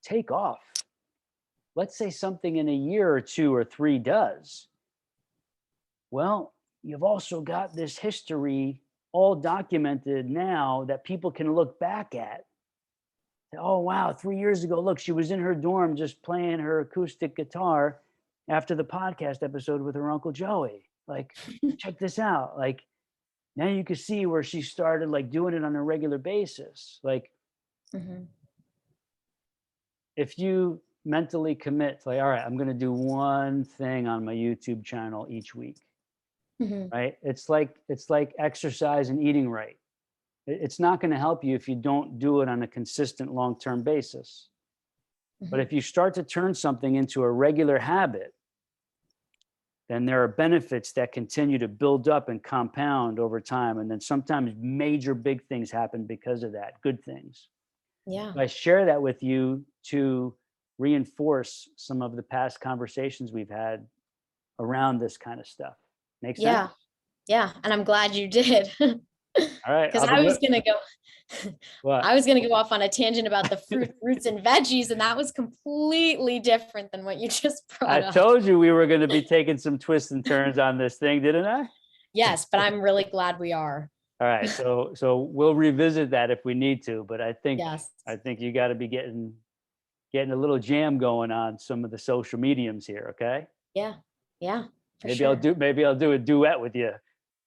Speaker 1: take off, let's say something in a year or two or three does, well, you've also got this history all documented now that people can look back at. Oh, wow, 3 years ago, look, she was in her dorm just playing her acoustic guitar after the podcast episode with her Uncle Joey. Like, check this out. Like, now you can see where she started like doing it on a regular basis. Like,
Speaker 2: Mhm.
Speaker 1: if you mentally commit to like, all right, I'm going to do one thing on my YouTube channel each week,
Speaker 2: Mhm.
Speaker 1: right? It's like exercise and eating right. It's not going to help you if you don't do it on a consistent long-term basis. But
Speaker 2: Mhm.
Speaker 1: if you start to turn something into a regular habit, then there are benefits that continue to build up and compound over time. And then sometimes major big things happen because of that, good things.
Speaker 2: Yeah.
Speaker 1: I share that with you to reinforce some of the past conversations we've had around this kind of stuff. Make sense?
Speaker 2: Yeah. Yeah. And I'm glad you did.
Speaker 1: All right.
Speaker 2: Because I was gonna go
Speaker 1: What?
Speaker 2: I was gonna go off on a tangent about the fruit, roots, and veggies, and that was completely different than what you just
Speaker 1: I
Speaker 2: brought up.
Speaker 1: told you we were going to be taking some twists and turns on this thing, didn't I?
Speaker 2: Yes, but I'm really glad we are.
Speaker 1: All right. So we'll revisit that if we need to, but
Speaker 2: Yes.
Speaker 1: I think you got to be getting a little jam going on some of the social mediums here, okay?
Speaker 2: Yeah. Yeah. For
Speaker 1: Maybe I'll
Speaker 2: sure.
Speaker 1: do a duet with you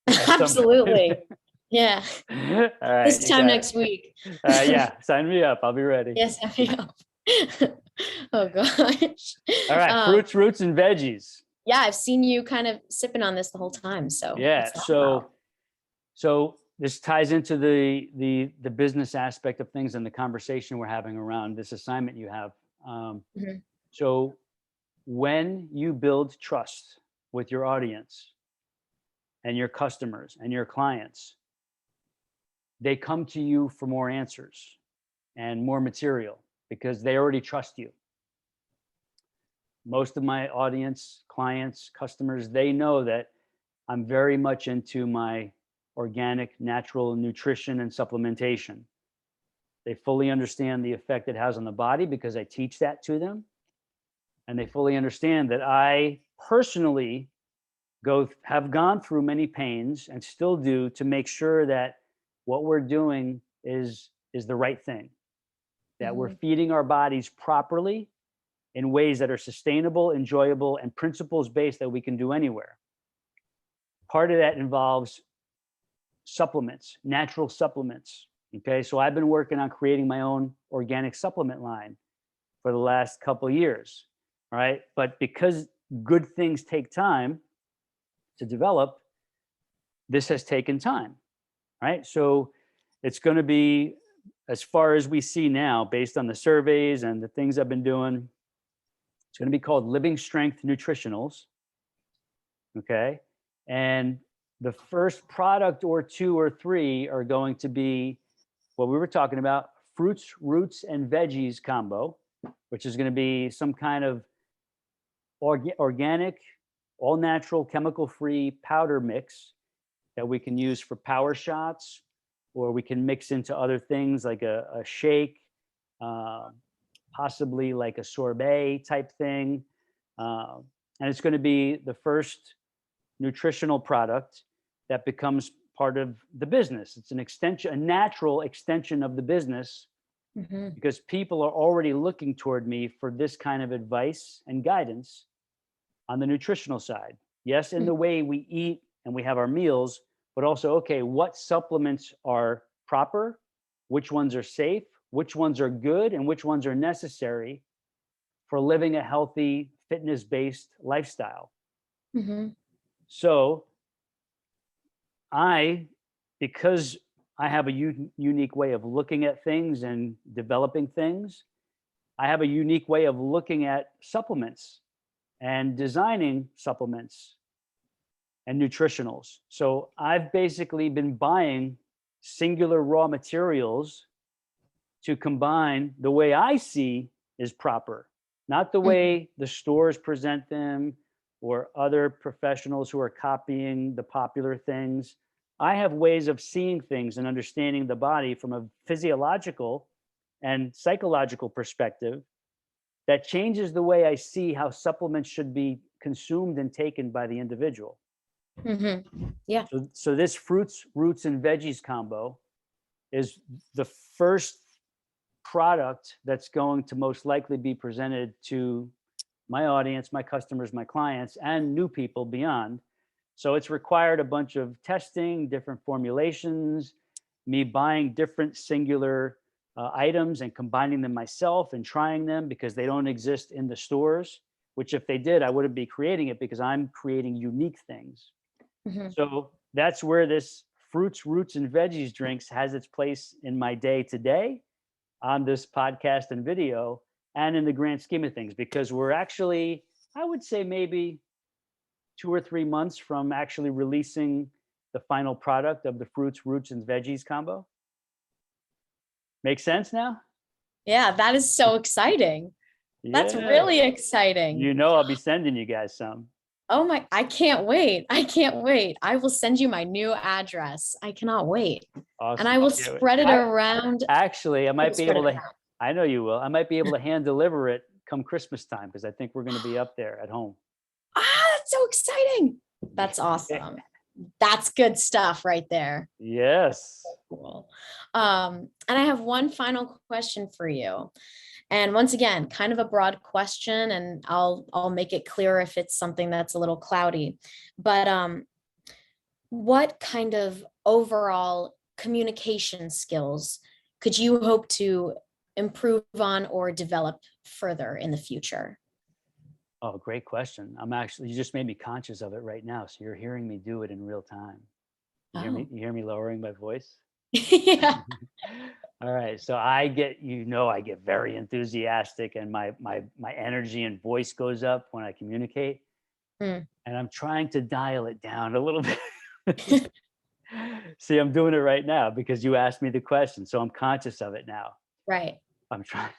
Speaker 1: at some point.
Speaker 2: Absolutely. Yeah.
Speaker 1: All right,
Speaker 2: This
Speaker 1: you
Speaker 2: time
Speaker 1: got
Speaker 2: next week.
Speaker 1: yeah, sign me up. I'll be ready.
Speaker 2: Yes, I know. Oh gosh.
Speaker 1: All right,
Speaker 2: Um,
Speaker 1: fruits, roots, and veggies.
Speaker 2: yeah, I've seen you kind of sipping on this the whole time. So
Speaker 1: Yeah.
Speaker 2: what's that about?
Speaker 1: So this ties into the business aspect of things and the conversation we're having around this assignment you have.
Speaker 2: Mhm.
Speaker 1: So when you build trust with your audience and your customers and your clients, they come to you for more answers and more material because they already trust you. Most of my audience, clients, customers, they know that I'm very much into my organic, natural nutrition and supplementation. They fully understand the effect it has on the body because I teach that to them. And they fully understand that I personally have gone through many pains and still do to make sure that what we're doing is the right thing, that we're
Speaker 2: Mhm.
Speaker 1: feeding our bodies properly in ways that are sustainable, enjoyable, and principles based that we can do anywhere. Part of that involves supplements, natural supplements. Okay, so I've been working on creating my own organic supplement line for the last couple of years. All right, but because good things take time to develop, this has taken time. Right, so it's going to be, as far as we see now, based on the surveys and the things I've been doing, it's going to be called Living Strength Nutritionals. Okay, and the first product or two or three are going to be what we were talking about, fruits, roots, and veggies combo, which is going to be some kind of organic, all natural, chemical free powder mix that we can use for power shots, or we can mix into other things like a shake, uh, possibly like a sorbet type thing. Uh, and it's going to be the first nutritional product that becomes part of the business. It's an extension, a natural extension of the business,
Speaker 2: Mhm.
Speaker 1: because people are already looking toward me for this kind of advice and guidance on the nutritional side. Yes, in
Speaker 2: Mhm.
Speaker 1: the way we eat and we have our meals, but also, okay, what supplements are proper, which ones are safe, which ones are good, and which ones are necessary for living a healthy, fitness based lifestyle.
Speaker 2: Mhm.
Speaker 1: So, I, because I have a unique way of looking at things and developing things, I have a unique way of looking at supplements and designing supplements and nutritionals. So I've basically been buying singular raw materials to combine the way I see is proper, not the
Speaker 2: Mhm.
Speaker 1: way the stores present them or other professionals who are copying the popular things. I have ways of seeing things and understanding the body from a physiological and psychological perspective that changes the way I see how supplements should be consumed and taken by the individual.
Speaker 2: Mhm. Yeah.
Speaker 1: So this fruits, roots, and veggies combo is the first product that's going to most likely be presented to my audience, my customers, my clients, and new people beyond. So it's required a bunch of testing, different formulations, me buying different singular items and combining them myself and trying them because they don't exist in the stores, which if they did, I wouldn't be creating it because I'm creating unique things.
Speaker 2: Mhm.
Speaker 1: So that's where this fruits, roots, and veggies drinks has its place in my day to day on this podcast and video and in the grand scheme of things, because we're actually, I would say, maybe 2 or 3 months from actually releasing the final product of the fruits, roots, and veggies combo. Make sense now?
Speaker 2: Yeah, that is so exciting. That's
Speaker 1: Yeah.
Speaker 2: really exciting.
Speaker 1: I'll be sending you guys some.
Speaker 2: Oh my, I can't wait. I can't wait. I will send you my new address. I cannot wait. And
Speaker 1: Awesome.
Speaker 2: I will
Speaker 1: Yeah,
Speaker 2: spread it around.
Speaker 1: actually, I
Speaker 2: I will
Speaker 1: might be
Speaker 2: spread
Speaker 1: able
Speaker 2: it
Speaker 1: to,
Speaker 2: around.
Speaker 1: I know you will. I might be able to hand deliver it come Christmas time because I think we're going to be up there at home.
Speaker 2: That's so exciting. That's awesome. That's good stuff right there.
Speaker 1: Yes.
Speaker 2: Cool. And I have one final question for you. And once again, kind of a broad question, and I'll make it clear if it's something that's a little cloudy. But what kind of overall communication skills could you hope to improve on or develop further in the future?
Speaker 1: Oh, great question. You just made me conscious of it right now. So you're hearing me do it in real time.
Speaker 2: Oh,
Speaker 1: You hear me lowering my voice?
Speaker 2: yeah.
Speaker 1: All right. So I get very enthusiastic and my energy and voice goes up when I communicate.
Speaker 2: Mm.
Speaker 1: And I'm trying to dial it down a little bit. See, I'm doing it right now because you asked me the question. So I'm conscious of it now.
Speaker 2: Right.
Speaker 1: I'm trying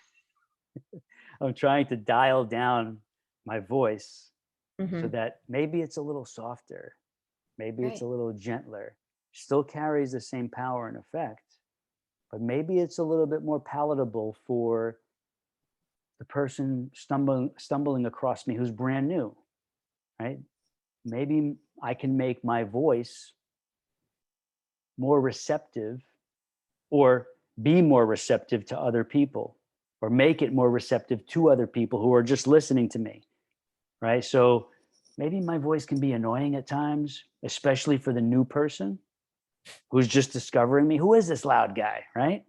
Speaker 1: I'm trying to dial down my voice so
Speaker 2: Hmm.
Speaker 1: that maybe it's a little softer, maybe it's a
Speaker 2: Right.
Speaker 1: little gentler, still carries the same power and effect, but maybe it's a little bit more palatable for the person stumbling across me who's brand new, right? Maybe I can make my voice more receptive or be more receptive to other people or make it more receptive to other people who are just listening to me, right? So maybe my voice can be annoying at times, especially for the new person who's just discovering me. Who is this loud guy, right?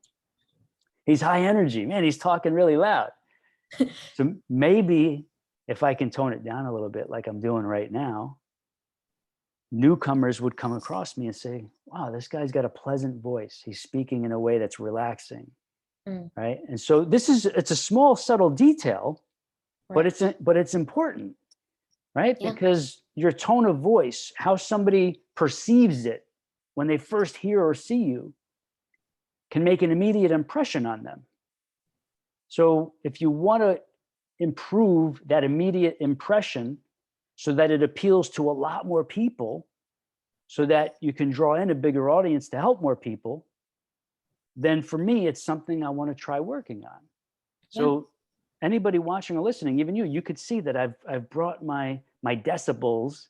Speaker 1: He's high energy, man. He's talking really loud. So maybe if I can tone it down a little bit, like I'm doing right now, newcomers would come across me and say, wow, this guy's got a pleasant voice. He's speaking in a way that's relaxing,
Speaker 2: Mm.
Speaker 1: right? And so it's a small, subtle detail, but
Speaker 2: Right.
Speaker 1: it's important, right?
Speaker 2: Yeah.
Speaker 1: Because your tone of voice, how somebody perceives it when they first hear or see you, can make an immediate impression on them. So if you want to improve that immediate impression so that it appeals to a lot more people, so that you can draw in a bigger audience to help more people, then for me, it's something I want to try working on.
Speaker 2: Yeah.
Speaker 1: So anybody watching or listening, even you could see that I've brought my decibels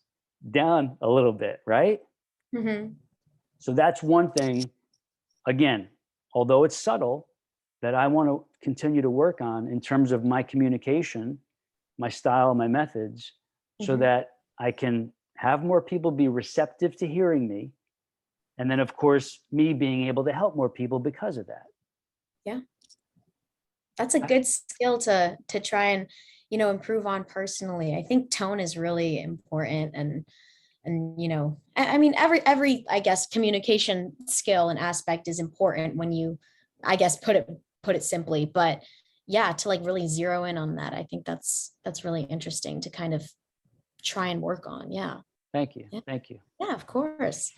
Speaker 1: down a little bit, right?
Speaker 2: Hmm.
Speaker 1: So that's one thing, again, although it's subtle, that I want to continue to work on in terms of my communication, my style, my methods, so
Speaker 2: Hmm.
Speaker 1: that I can have more people be receptive to hearing me. And then, of course, me being able to help more people because of that.
Speaker 2: Yeah. That's a good skill to try and, improve on personally. I think tone is really important, and I mean, every I guess communication skill and aspect is important when you, I guess, put it simply. But yeah, to like really zero in on that, I think that's really interesting to kind of try and work on. Yeah.
Speaker 1: Thank you.
Speaker 2: Yeah.
Speaker 1: Thank you.
Speaker 2: Yeah, of course.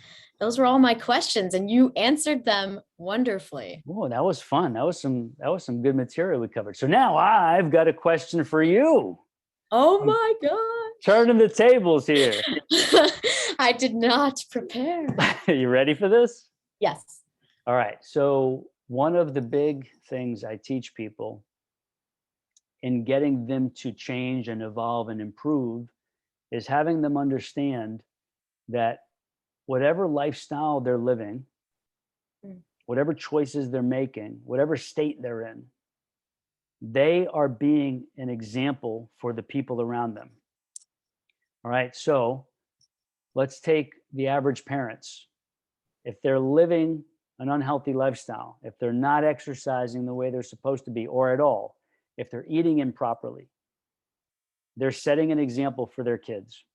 Speaker 2: those were all my questions, and you answered them wonderfully.
Speaker 1: Oh, that was fun. That was some good material we covered. So now I've got a question for you.
Speaker 2: Oh
Speaker 1: I'm
Speaker 2: my gosh.
Speaker 1: turning the tables here.
Speaker 2: I did not prepare.
Speaker 1: You ready for this?
Speaker 2: Yes.
Speaker 1: All right. So one of the big things I teach people in getting them to change and evolve and improve is having them understand that whatever lifestyle they're living,
Speaker 2: Mm.
Speaker 1: whatever choices they're making, whatever state they're in, they are being an example for the people around them. All right. So let's take the average parents. If they're living an unhealthy lifestyle, if they're not exercising the way they're supposed to be or at all, if they're eating improperly, they're setting an example for their kids,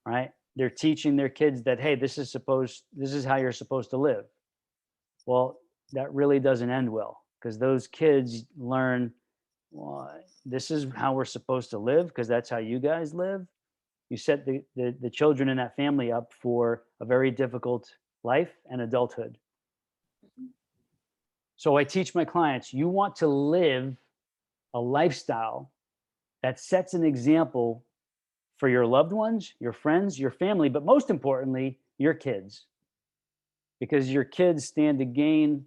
Speaker 1: right? They're teaching their kids that, hey, this is how you're supposed to live. Well, that really doesn't end well because those kids learn, well, this is how we're supposed to live because that's how you guys live. You set the children in that family up for a very difficult life and adulthood. So I teach my clients, you want to live a lifestyle that sets an example for your loved ones, your friends, your family, but most importantly, your kids. Because your kids stand to gain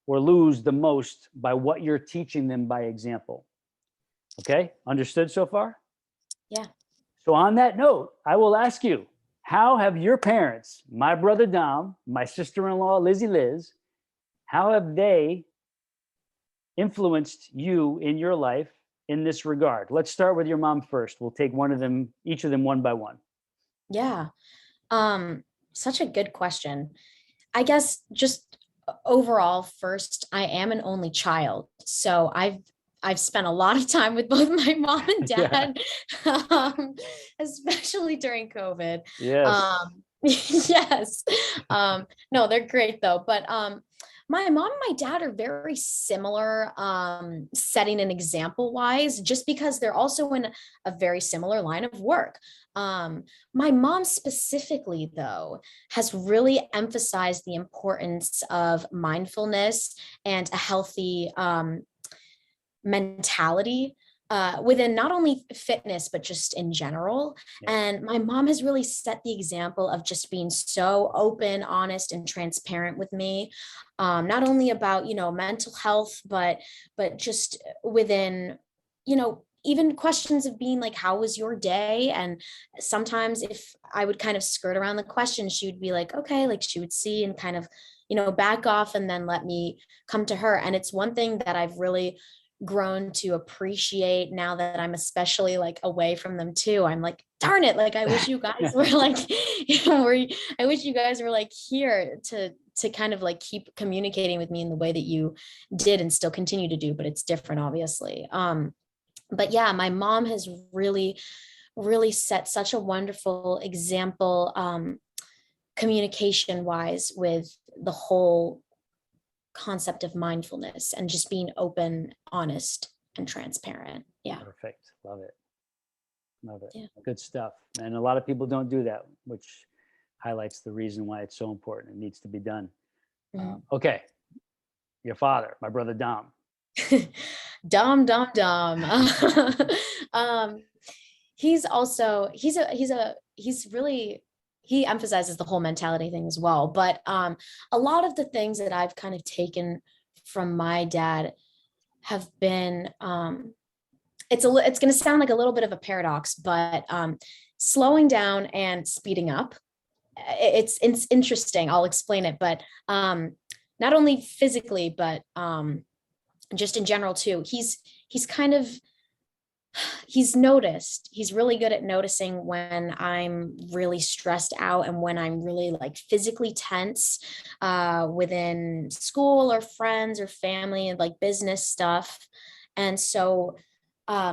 Speaker 1: or lose the most by what you're teaching them by example. Okay? Understood so far?
Speaker 2: Yeah.
Speaker 1: So on that note, I will ask you, how have your parents, my brother Dom, my sister-in-law Lizzie Liz, how have they influenced you in your life in this regard? Let's start with your mom first. We'll take one of them, each of them one by one.
Speaker 2: Yeah. Such a good question. I guess just overall, first, I am an only child. So I've spent a lot of time with both my mom and
Speaker 1: Yeah.
Speaker 2: dad, especially during COVID.
Speaker 1: Yes.
Speaker 2: Yes. No, they're great though. But my mom and my dad are very similar, setting an example wise, just because they're also in a very similar line of work. My mom specifically, though, has really emphasized the importance of mindfulness and a healthy mentality within not only fitness, but just in general.
Speaker 1: Yeah.
Speaker 2: And my mom has really set the example of just being so open, honest, and transparent with me, not only about, mental health, but just within, even questions of being like, how was your day? And sometimes if I would kind of skirt around the question, she would be like, okay, like she would see and kind of, back off and then let me come to her. And it's one thing that I've really grown to appreciate now that I'm especially like away from them too. I'm like, darn it, like I wish you guys were like, I wish you guys were like here to kind of like keep communicating with me in the way that you did and still continue to do, but it's different, obviously. But yeah, my mom has really, really set such a wonderful example, communication wise, with the whole concept of mindfulness and just being open, honest, and transparent. Yeah.
Speaker 1: Perfect. Love it. Love it.
Speaker 2: Yeah.
Speaker 1: Good stuff. And a lot of people don't do that, which highlights the reason why it's so important. It needs to be done.
Speaker 2: Mhm.
Speaker 1: Okay. Your father, my brother Dom.
Speaker 2: Dom. um, he's also he's really, he emphasizes the whole mentality thing as well. But a lot of the things that I've kind of taken from my dad have been it's going to sound like a little bit of a paradox, but slowing down and speeding up. It's interesting. I'll explain it, but not only physically, but just in general too. He's kind of he's really good at noticing when I'm really stressed out and when I'm really like physically tense within school or friends or family and like business stuff. And so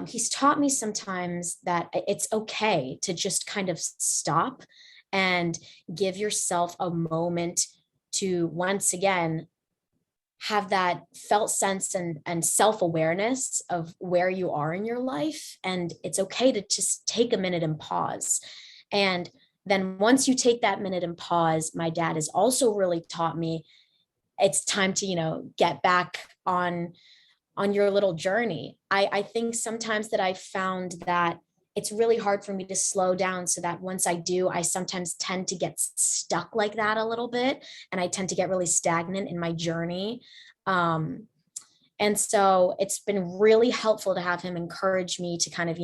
Speaker 2: he's taught me sometimes that it's okay to just kind of stop and give yourself a moment to once again have that felt sense and self-awareness of where you are in your life. And it's okay to just take a minute and pause. And then once you take that minute and pause, my dad has also really taught me it's time to, get back on your little journey. I think sometimes that I found that it's really hard for me to slow down, so that once I do, I sometimes tend to get stuck like that a little bit. And I tend to get really stagnant in my journey. And so it's been really helpful to have him encourage me to kind of,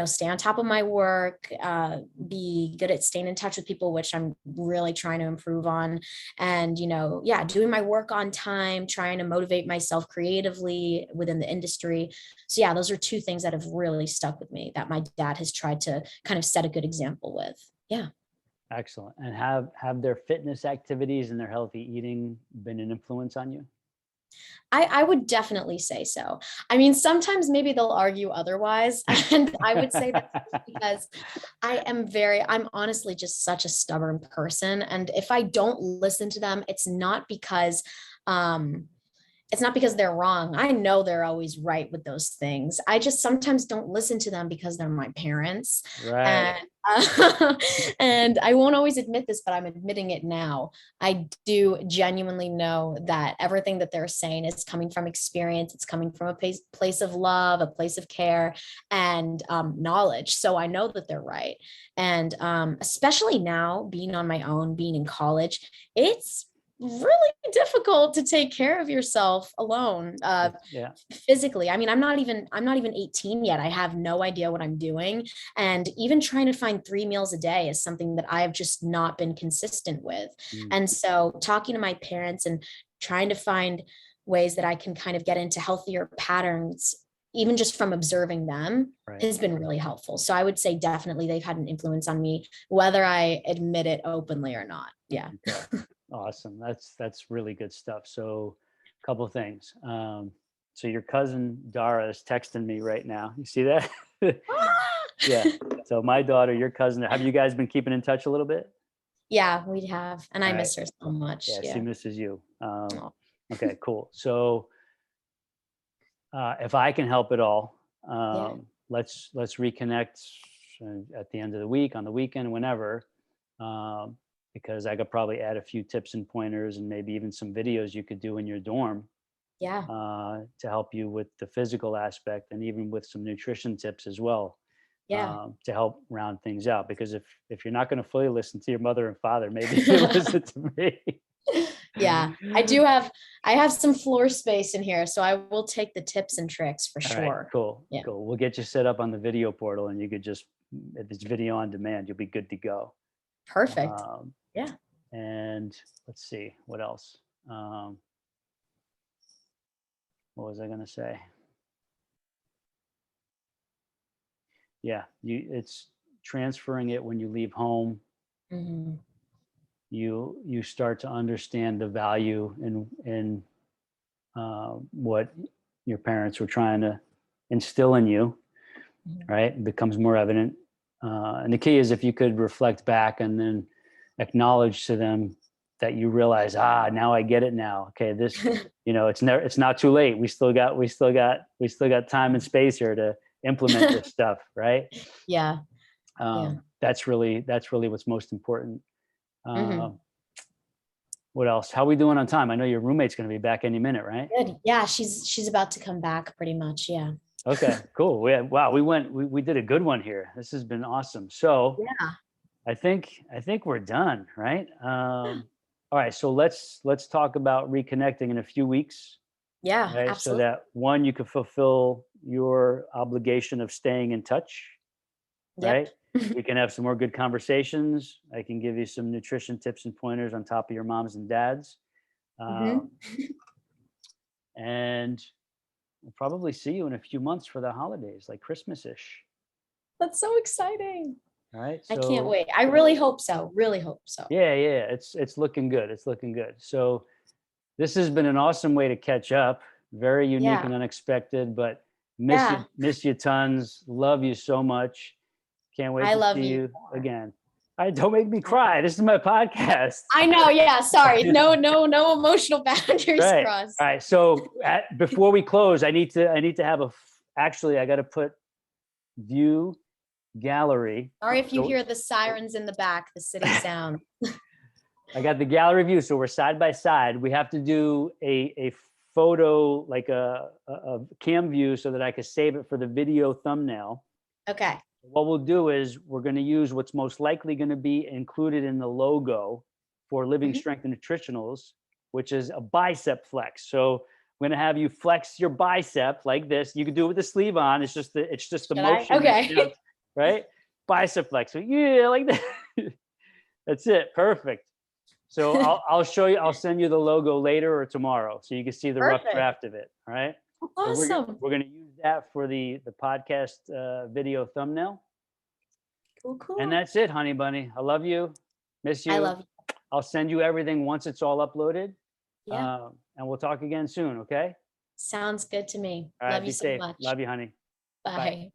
Speaker 2: stay on top of my work, be good at staying in touch with people, which I'm really trying to improve on. And, doing my work on time, trying to motivate myself creatively within the industry. So yeah, those are two things that have really stuck with me that my dad has tried to kind of set a good example with. Yeah.
Speaker 1: Excellent. And have their fitness activities and their healthy eating been an influence on you?
Speaker 2: I would definitely say so. I mean, sometimes maybe they'll argue otherwise. And I would say that because I'm honestly just such a stubborn person. And if I don't listen to them, it's not because they're wrong. I know they're always right with those things. I just sometimes don't listen to them because they're my parents.
Speaker 1: Right.
Speaker 2: And I won't always admit this, but I'm admitting it now. I do genuinely know that everything that they're saying is coming from experience. It's coming from a place of love, a place of care, and knowledge. So I know that they're right. And especially now, being on my own, being in college, it's really difficult to take care of yourself alone,
Speaker 1: Yeah.
Speaker 2: physically. I mean, I'm not even 18 yet. I have no idea what I'm doing. And even trying to find 3 meals a day is something that I've just not been consistent with.
Speaker 1: Mm.
Speaker 2: And so talking to my parents and trying to find ways that I can kind of get into healthier patterns, even just from observing them,
Speaker 1: Right.
Speaker 2: has been really helpful. So I would say definitely they've had an influence on me, whether I admit it openly or not. Yeah.
Speaker 1: Okay. Awesome. That's really good stuff. So a couple of things. So your cousin Dara is texting me right now. You see that? Yeah. So my daughter, your cousin, have you guys been keeping in touch a little bit?
Speaker 2: Yeah, we have. And I
Speaker 1: All right.
Speaker 2: miss her so much.
Speaker 1: Yeah, she
Speaker 2: Yeah.
Speaker 1: misses you.
Speaker 2: Aw.
Speaker 1: Okay, cool. So if I can help at all,
Speaker 2: Yeah.
Speaker 1: let's reconnect at the end of the week, on the weekend, whenever, because I could probably add a few tips and pointers and maybe even some videos you could do in your dorm
Speaker 2: Yeah.
Speaker 1: to help you with the physical aspect and even with some nutrition tips as well,
Speaker 2: Yeah.
Speaker 1: to help round things out. Because if you're not going to fully listen to your mother and father, maybe you listen to me.
Speaker 2: Yeah. I have some floor space in here, so I will take the tips and tricks for
Speaker 1: All right,
Speaker 2: sure.
Speaker 1: cool,
Speaker 2: Yeah.
Speaker 1: cool. We'll get you set up on the video portal, and you could just, if it's video on demand, you'll be good to go.
Speaker 2: Perfect.
Speaker 1: Um,
Speaker 2: Yeah.
Speaker 1: and let's see what else. What was I going to say? Yeah, it's transferring it when you leave home.
Speaker 2: Mhm.
Speaker 1: You start to understand the value in what your parents were trying to instill in you,
Speaker 2: Mhm.
Speaker 1: right? It becomes more evident. And the key is if you could reflect back and then acknowledge to them that you realize, now I get it now. Okay, this, it's not too late. We still got time and space here to implement this stuff, right?
Speaker 2: Yeah. Yeah.
Speaker 1: That's really what's most important.
Speaker 2: Mhm.
Speaker 1: What else? How are we doing on time? I know your roommate's going to be back any minute, right?
Speaker 2: Good. Yeah, she's about to come back pretty much. Yeah.
Speaker 1: Okay, cool. Wow, we did a good one here. This has been awesome. So
Speaker 2: Yeah.
Speaker 1: I think we're done, right? All right, so let's talk about reconnecting in a few weeks,
Speaker 2: Yeah,
Speaker 1: right? So
Speaker 2: absolutely.
Speaker 1: that one, you can fulfill your obligation of staying in touch, right?
Speaker 2: Yep.
Speaker 1: We can have some more good conversations. I can give you some nutrition tips and pointers on top of your moms and dads.
Speaker 2: Mhm.
Speaker 1: And we'll probably see you in a few months for the holidays, like Christmas-ish.
Speaker 2: That's so exciting.
Speaker 1: All right.
Speaker 2: I can't
Speaker 1: So
Speaker 2: wait. I really hope so. Really hope so.
Speaker 1: yeah, it's looking good. It's looking good. So this has been an awesome way to catch up. Very unique
Speaker 2: Yeah.
Speaker 1: and unexpected, but
Speaker 2: Yeah.
Speaker 1: miss you tons. Love you so much. Can't wait
Speaker 2: I
Speaker 1: to
Speaker 2: love
Speaker 1: see
Speaker 2: you
Speaker 1: you
Speaker 2: more.
Speaker 1: again. All right, don't make me cry. This is my podcast.
Speaker 2: I know. Yeah. Sorry. No emotional boundaries
Speaker 1: Right.
Speaker 2: crossed.
Speaker 1: All right. So before we close, I need to have actually, I got to put view gallery.
Speaker 2: Sorry if you
Speaker 1: So
Speaker 2: hear the sirens in the back, the city sound.
Speaker 1: I got the gallery view. So we're side by side. We have to do a photo, like a cam view, so that I could save it for the video thumbnail.
Speaker 2: Okay.
Speaker 1: What we'll do is we're going to use what's most likely going to be included in the logo for Living
Speaker 2: Mhm.
Speaker 1: Strength Nutritionals, which is a bicep flex. So I'm going to have you flex your bicep like this. You can do it with the sleeve on. It's just the
Speaker 2: Should I?
Speaker 1: motion.
Speaker 2: Okay.
Speaker 1: You know, right? Bicep flex. So yeah, like that. That's it. Perfect. So I'll show you. I'll send you the logo later or tomorrow, so you can see the rough
Speaker 2: Perfect.
Speaker 1: draft of it. All right. So
Speaker 2: Awesome.
Speaker 1: we're going to use that for the podcast video thumbnail.
Speaker 2: Cool, cool.
Speaker 1: And that's it, honey bunny. I love you. Miss you.
Speaker 2: I love you.
Speaker 1: I'll send you everything once it's all uploaded.
Speaker 2: Yeah.
Speaker 1: And we'll talk again soon. Okay.
Speaker 2: Sounds good to me.
Speaker 1: All right.
Speaker 2: Love
Speaker 1: Be
Speaker 2: you so
Speaker 1: safe.
Speaker 2: much.
Speaker 1: Love you, honey.
Speaker 2: Bye.